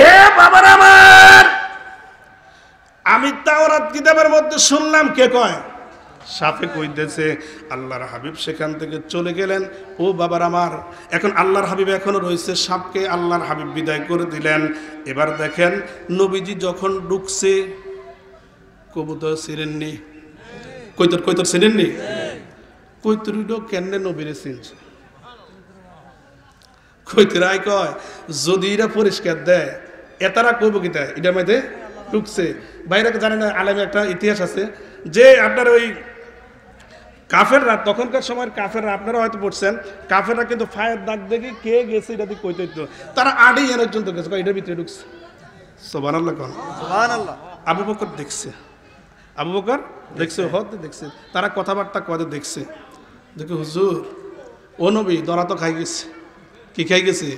এ বাবার আমার, আমি তাওরাত কিতাবের মধ্যে শুনলাম, কে কয়? সাফে কইতেছে আল্লাহর হাবিব সেখান থেকে চলে গেলেন। ও বাবার আমার, এখন আল্লাহর হাবিব এখনো রয়েছে, সাপকে আল্লাহর হাবিব বিদায় করে দিলেন। এবার দেখেন নবীজি যখন ঢুকছে, কবুতর ছিলেননি, কৈতর ছিলেননি, কৈতরিডো কেনে নবীরে চিনছে। কৈতরাই কয় যদি এরা পরিষ্কার দেয় এতারা কইব কি দেয়, এটার মধ্যে ঢুকছে। বাইরে জানেন না, আলেমে একটা ইতিহাস আছে যে আপনার ওই কাফেররা, তখনকার সময়ের কাফেররা, আপনারা হয়তো পড়ছেন, কাফেররা কিন্তু ফায়ার দাগ দেখে কে গেছে এটা দিয়ে কইতে হইতো, তারা আড়ি একজন তো গেছে, এটার ভিতরে ঢুকছে। সুবহানাল্লাহ কোন সুবহানাল্লাহ। আবু বকর দেখছে, আবু বকর দেখছে, হতে দেখছে, তারা কথাবার্তা কদে দেখছে, দেখে হুজুর ও নবী দরা তো খাই গেছে। কি খাই গেছে?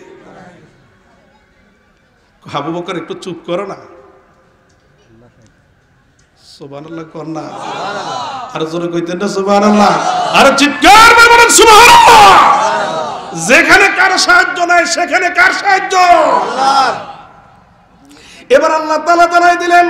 আবু বকর একটু চুপ করো না, সুবহানাল্লাহ কর না, আর জোরে কইতেন না সুবহানাল্লাহ, আর চিৎকার করে বলেন সুবহানাল্লাহ। যেখানে কার সাহায্য নাই সেখানে কার সাহায্য? আল্লাহর। এবার আল্লাহ তাআলা জানাই দিলেন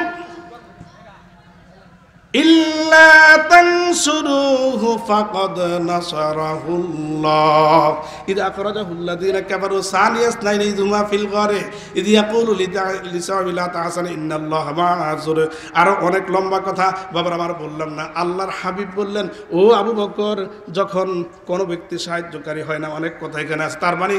ইল্লা তানসুরুহু ফাকাদ নাসারাহুল্লাহ ইযা আখরাজাহুল্লাযীনা কাফারু সানিয়াস নাইনি যুমা ফিল গারে ইয ইয়াকুলু লিসাওয়াবি লা তাহসান ইন্নাল্লাহা মা'আজ। আরো অনেক লম্বা কথা বাবার আমার বললাম না। আল্লাহর হাবিব বললেন, ও আবু বকর, যখন কোনো ব্যক্তি সাহায্যকারী হয় না, অনেক কথা এখানে আছে, তার মানে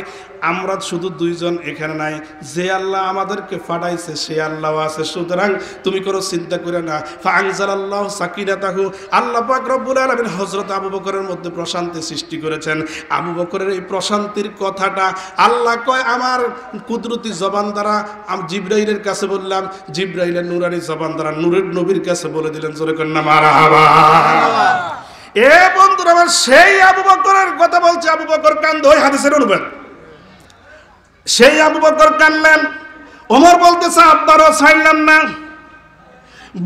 আমরা শুধু দুইজন এখানে নাই, যে আল্লাহ আমাদেরকে পাঠাইছে সে আল্লাহ আছে, সুতরাং তুমি কোনো চিন্তা করে না। ফাআনজালাল্লাহু সাকিনাতাহু, আল্লাহ পাক রব্বুল আলামিন হযরত আবু বকরের মধ্যে প্রশান্তি সৃষ্টি করেছেন। আবু বকরের এই প্রশান্তির কথাটা আল্লাহ কয় আমার কুদরতি জবান দ্বারা, আমি জিবরাইলের কাছে বললাম, জিবরাইলের নূরানি জবান দ্বারা নূরের নবীর কাছে বলে দিলেন, জোরে কর না মারহাবা। এ বন্ধুরা আমার, সেই আবু বকরের কথা বলছে, আবু বকর কান্দ, ওই হাদিসের অনুবাদ, সেই আবু বকর কানলেন। ওমর বলতেছে আব্বারও ছাইলাম না,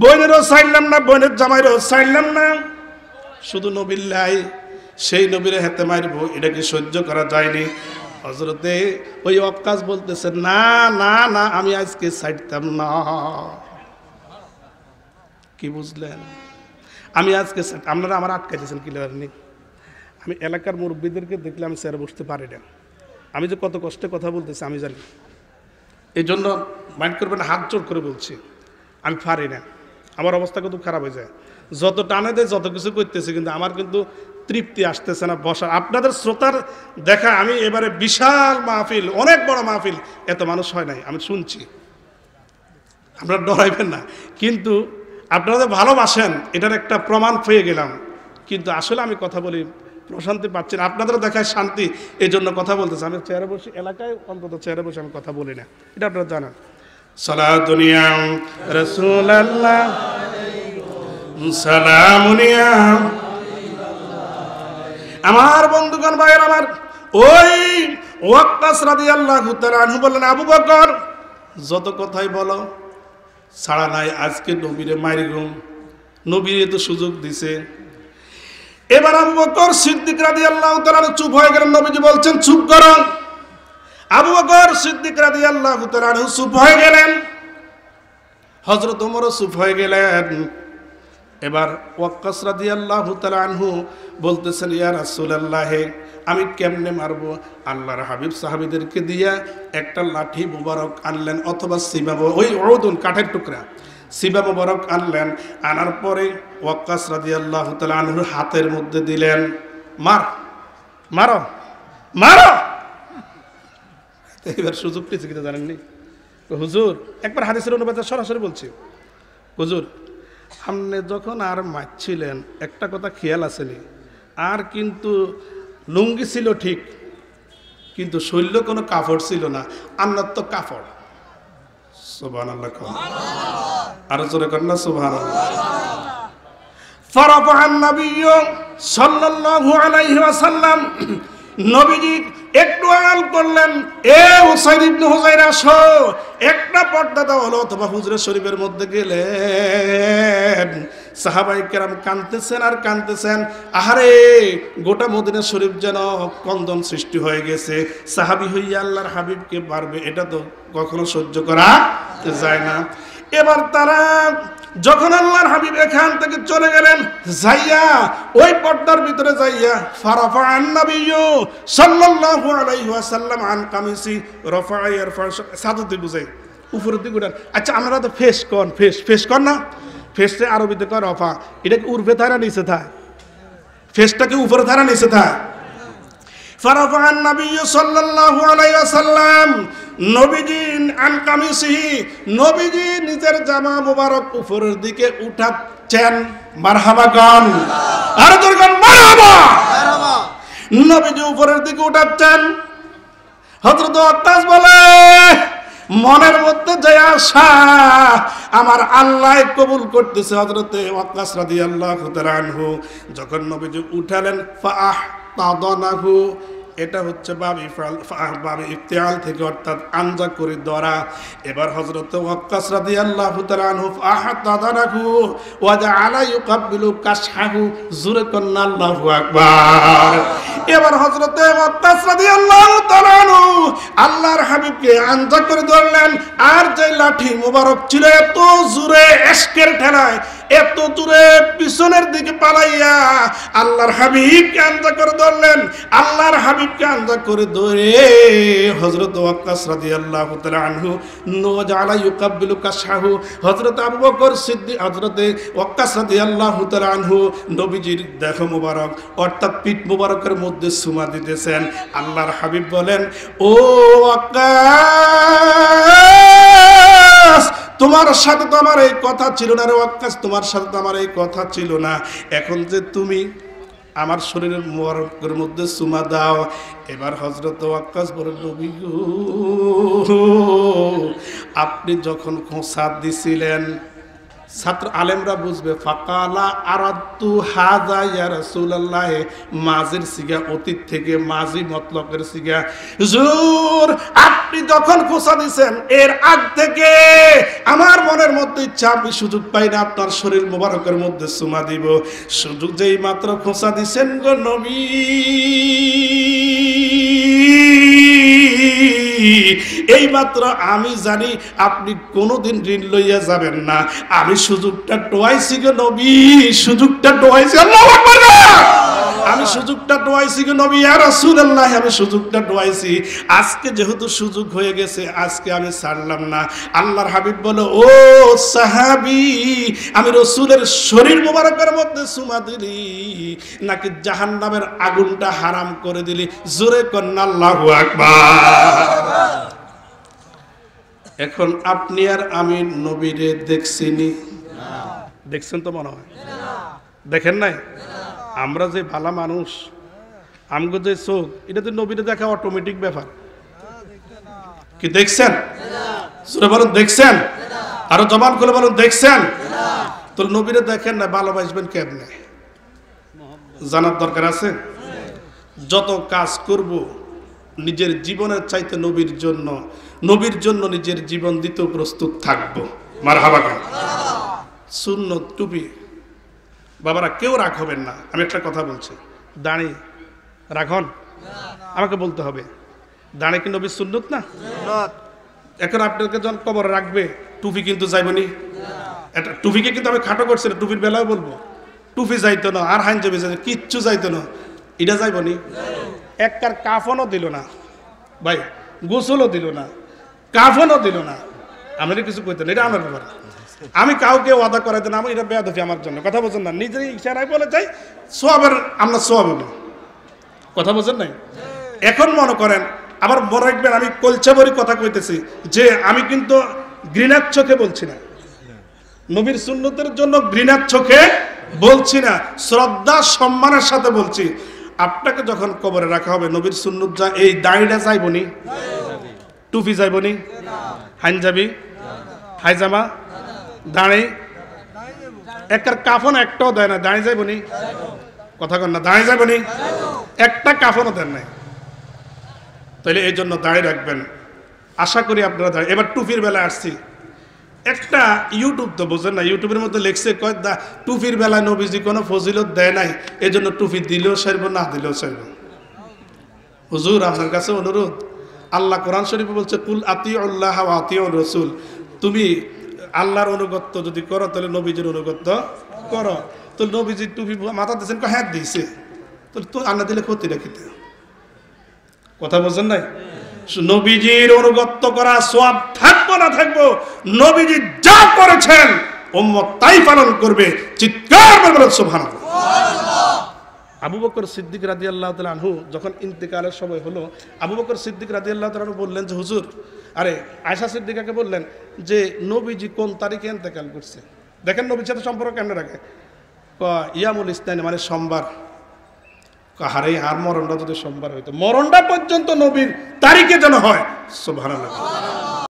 বোনেরও ছাইলাম না, বোনের জামাইরও ছাইলাম না, শুধু নবিল্লাই, সেই নবীরে হাতে মারবো, এটা কি সহ্য করা যায়নি? হযরতে ওই ওয়াক্কাস বলতেছে না না না, আমি আজকে ছাড়তাম না। কি বুঝলেন? আমি আজকে আপনারা আমার আটকাইতেছেন ক্লিয়ারলি। আমি এলাকার মুরব্বীদেরকে দেখলে আমি চেয়ারে বসতে পারি না। আমি যে কত কষ্টে কথা বলতেছি আমি জানি, এই জন্য মাইন্ড করবেন, হাত জোর করে বলছি, আমি পারি না। আমার অবস্থা কিন্তু খারাপ হয়ে যায়, যত টানে দেয় যত কিছু করতেছে, কিন্তু আমার কিন্তু তৃপ্তি আসতেছে না বসার। আপনাদের শ্রোতার দেখা, আমি এবারে বিশাল মাহফিল, অনেক বড় মাহফিল, এত মানুষ হয় নাই, আমি শুনছি, আপনারা ডরাইবেন না, কিন্তু আপনারা যে ভালোবাসেন এটার একটা প্রমাণ পেয়ে গেলাম। কিন্তু আসলে আমি কথা বলি, প্রশান্তি পাচ্ছি না, আপনাদের দেখায় শান্তি, এই জন্য কথা বলতেছি। আমি চেয়ারে বসে, এলাকায় অন্তত চেয়ারে বসে আমি কথা বলি না, এটা আপনারা জানেন। সালাতুনিয়া রাসূলুল্লাহ সালামুনিয়া, আমার বন্ধুগণ ভাইয়ের আমার, ওই ওয়াক্কাস রাদিয়াল্লাহু তাআলা আনহু বললেন, আবু বকর যত কথাই বলো ছাড়া নাই, আজকে নবীরে মাইরগুম, নবীরে তো সুযোগ দিছে। এবার আবু বকর সিদ্দিক রাদিয়াল্লাহু তাআলা চুপ হয়ে গেলেন। নবীজি বলছেন চুপ করো। আবু বকর সিদ্দিক রাদিয়াল্লাহু তাআলা চুপ হয়ে গেলেন, হযরত ওমরও চুপ হয়ে গেলেন। এবার ওয়াক্কাস রাদিয়াল্লাহু তাআলা আনহু বলতেছেন, ইয়া রাসূলুল্লাহ, আমি কেমনে মারবো? আল্লাহর হাবিব সাহাবীদেরকে দিয়া একটা লাঠি মুবারক আনলেন, অথবা সিবাব, ওই উদুন কাঠের টুকরা সিবা মুবারক আনলেন। আনার পরে ওয়াক্কাস রাদিয়াল্লাহু তাআলা আনহুর হাতের মধ্যে দিলেন, মার, মারো মারো। এবার সুযোগ পেয়েছে কিনা জানেননি? হুজুর একবার হাদিসের অনুবাদে সরাসরি বলছি, হুজুর আপনি যখন আর মারছিলেন একটা কথা খেয়াল আসেনি, আর কিন্তু লুঙ্গি ছিল ঠিক, কিন্তু শৈল্য কোনো কাপড় ছিল না, আন্নার তো কাপড়। সুবহানাল্লাহ, আরো জোরে করেন না সুবহানাল্লাহ। ফারাফা'আন নাবিয়্যু সাল্লাল্লাহু আলাইহি ওয়াসাল্লাম, নবীজি একটু আড়াল করলেন, এ উসাইদ ইবনে হুযাইর আসো, একটা পর্দা দাও হলো, অথবা হুজরা শরীফের মধ্যে গেলেন। সাহাবায়ে কেরাম কাঁদতেছেন আর কাঁদতেছেন, আহারে গোটা মদিনা শরীফ যেন কন্দন সৃষ্টি হয়ে গেছে। সাহাবী হইয়া আল্লাহর হাবিবকে মারবে, এটা তো কখনো সহ্য করা যায় না। এবার তারা যখন আল্লাহর হাবিব এখান থেকে চলে গেলেন, যাইয়া ওই পর্দার ভিতরে যাইয়া ফারাফা'আন নাবিয়্যু সাল্লাল্লাহু আলাইহি ওয়াসাল্লাম আন কামিসি রাফা'a ইয়ারফা, সাদতে বুঝাই উপরের দিকে উঠান। আচ্ছা আমরা তো ফেস কন, ফেস কন না, ফেসটা আরবিতে কয় রফা, এটা কি উর্ফে থাকা নিচে থাকে? ফেসটাকে উপরে থাকা নিচে থাকে। ফারাফা'আন নাবিয়্যু সাল্লাল্লাহু আলাইহি ওয়াসাল্লাম, নবীজি আন কামিসিহি, নবীজি নিজের জামা মুবারক উপরের দিকে উঠাচ্ছেন। মারহাবা গান, আর দুর্গান মারহাবা। নবীজি উপরের দিকে উঠাচ্ছেন। হযরত ওয়াক্কাস বলে, মনের মধ্যে যে আশা আমার আল্লাহ কবুল করতেছে। হযরতে ওয়াক্কাস রাদিয়াল্লাহু তাআলা আনহু যখন নবীজি উঠালেন, ফাআহতাদানাহু, এটা হচ্ছে বাবে ইফতিআল থেকে, অর্থাৎ আনজা করে ধরা। এবার হযরত ওয়াক্কাস রাদিয়াল্লাহু তাআলা আনহু ফাআহতাদানাহু ওয়া জাআলা ইউকাব্বিলু কাশহাহু, জোরে কন্না আল্লাহু আকবার। এবার হযরত ওয়াক্কাস রাদিয়াল্লাহু তাআলা আনহু আল্লাহর হাবিবকে আনজা করে ধরলেন, আর যে লাঠি মোবারক ছিল এত জোরে এশকের ঠেলায়, এত দূরে পিছনের দিকে পালাইয়া আল্লাহর হাবিবকে আনজা করে ধরলেন। আল্লাহর হাবিবকে আনজা করে ধরে হযরত ওয়াক্কাস রাদিয়াল্লাহু তাআলা আনহু জাআলা ইউকাব্বিলু কাশহাহু, হযরত আবু বকর সিদ্দিক, হযরত ওয়াক্কাস রাদিয়াল্লাহু তাআলা আনহু নবীজির দেহ মোবারক অর্থাৎ পিঠ মোবারকের মধ্যে চুমা দিতেছেন। আল্লাহর হাবিব বলেন, ও ওয়াক্কাস, তোমার সাথে তো আমার এই কথা ছিল না রে ওয়াক্কাস, তোমার সাথে তো আমার এই কথা ছিল না। এখন যে তুমি আমার শরীরের মোবারকের মধ্যে চুমা দাও। এবার হযরত ওয়াক্কাস বলেন, নবী গো, আপনি যখন খোঁচা দিছিলেন, ছাত্র আলেমরা বুঝবে, ফাকালা আরাদতু হাযা ইয়া রাসূলুল্লাহ, মাজির সিগা, অতীত থেকে মাজি মতলবের সিগা। হুজুর আপনি যখন খোঁচা দিয়েছেন এর আগ থেকে আমার মনের মধ্যে ইচ্ছা, আমি সুযোগ পাই না আপনার শরীর মোবারকের মধ্যে চুমা দিব। সুযোগ যেই মাত্র খোঁচা দিয়েছেন গো নবী, এই মাত্র আমি জানি আপনি কোনোদিন ঋণ লইয়া যাবেন না। আমি সুযোগটা টোয়াইছি গো নবী, সুযোগটা টোয়াইছি। আল্লাহু আকবার, আমি সুযোগটা টোয়াইছি গো নবী ইয়া রাসূলুল্লাহ, আমি সুযোগটা টোয়াইছি। আজকে যেহেতু সুযোগ হয়ে গেছে, আজকে আমি ছাড়লাম না। আল্লাহর হাবিব বলে, ও সাহাবী, আমি রাসূলের শরীর মোবারকের মধ্যে চুমা দিলি নাকি জাহান্নামের আগুনটা হারাম করে দিলি? জোরে কন্না আল্লাহু আকবার। এখন আপনি আর আমি নবীরে দেখছিনি? দেখছেন তো মনে হয়, দেখেন নাই? আমরা যে ভালো মানুষ, আমগো যে চোখ, এটা তো নবীরে দেখা অটোমেটিক ব্যাপার। কি দেখছেন? সুরে বলুন দেখছেন, আরো জবান করে বলুন দেখছেন। তো নবীরে দেখেন না, ভালোবাসবেন কেমনে জানার দরকার আছে। যত কাজ করব নিজের জীবনের চাইতে নবীর জন্য নিজের জীবন দিতে প্রস্তুত থাকবো। মারহাবা। সুন্নত টুপি বাবারা কেউ রাখবেন না। আমি একটা কথা বলছি, দাঁড়ি রাখন, আমাকে বলতে হবে, দাঁড়ি কি নবীর সুন্নত না? এখন আপনাকে যখন কবর রাখবে, টুপি কিন্তু যাইবনি। এটা টুপিকে কিন্তু আমি খাটো করছি না, টুপির বেলাও বলবো, টুপি যাইতো না, আর হাইন যাবে কিচ্ছু যাইতো না, এটা যাইবনি। একটার কাফনও দিল না ভাই, গোসলও দিল না, কাফনও দিল না। আমাদের কিছু কইতে না, এটা আমার ব্যাপার। আমি কাউকে ওয়াদা করাইতে না, এটা বেয়াদবি আমার জন্য। কথা বলছেন না, নিজের ইশারায় বলে চাই সবের, আমরা সব হলো। কথা বলছেন নাই? এখন মনে করেন আবার মনে রাখবেন, আমি কলচাবরি কথা কইতেছি যে আমি কিন্তু ঘৃণার চোখে বলছি না, নবীর সুন্নতের জন্য ঘৃণার চোখে বলছি না, শ্রদ্ধা সম্মানের সাথে বলছি। আপনাকে যখন কবরে রাখা হবে, নবীর সুন্নত যা, এই দাড়িটা যাইবনি, টুপি যাইবনি, হাঞ্জাবি, হাইজামা, দাঁড়ি, একটার কাফন একটাও দেয় না, দাঁড়িয়ে যাইবনি, কথা কন না, দাঁড়িয়ে যাইবনি, একটা কাফনও দেন নাই। তাইলে এই জন্য দাঁড়িয়ে রাখবেন। আশা করি আপনারা দাঁড়িয়ে। এবার টুপির বেলায় আসছি। একটা ইউটিউব তো বোঝেন না, ইউটিউবের মধ্যে লেখছে কয় টুপির বেলায় নবীজি কোনো ফজিলত দেয় নাই, এই জন্য টুপি দিলেও সারব, না দিলেও সারব। হুজুর আপনার কাছে অনুরোধ, আল্লাহ কোরআন শরীফে বলছে কুল আতিউল্লাহ ওয়া আতিউর রাসূল, তুমি আল্লাহর অনুগত্য যদি করো তাহলে নবীজির অনুগত্য করো। তো নবীজির টুপি মাথা দিয়েছেন, হ্যাঁ দিয়েছে, তো আল্লাহ দিলে ক্ষতি রাখিতে। কথা বলছেন নাই? নবীজির অনুগত্য করা সওয়াব থাকবো না থাকবো, নবীজি যা করেছেন উম্মত তাই পালন করবে। চিৎকার করে বলেন সুবহানাল্লাহ। আবু বকর সিদ্দিক রাদিয়াল্লাহু তাআলা আনহু যখন ইন্তেকালের সময় হলো, আবু বকর সিদ্দিক রাদিয়াল্লাহু তাআলা আনহু বললেন যে হুজুর, আরে আয়েশা সিদ্দিকাকে বললেন যে নবীজি কোন তারিখে ইন্তেকাল করছে। দেখেন নবীর সাথে সম্পর্ক কেমন রাখে। ইয়ামুল ইসনাইন মানে সোমবার। কাহারে আর মরণটা যদি সোমবার হইতো, মরণটা পর্যন্ত নবীর তারিখে যেন হয়। সুবহানাল্লাহ।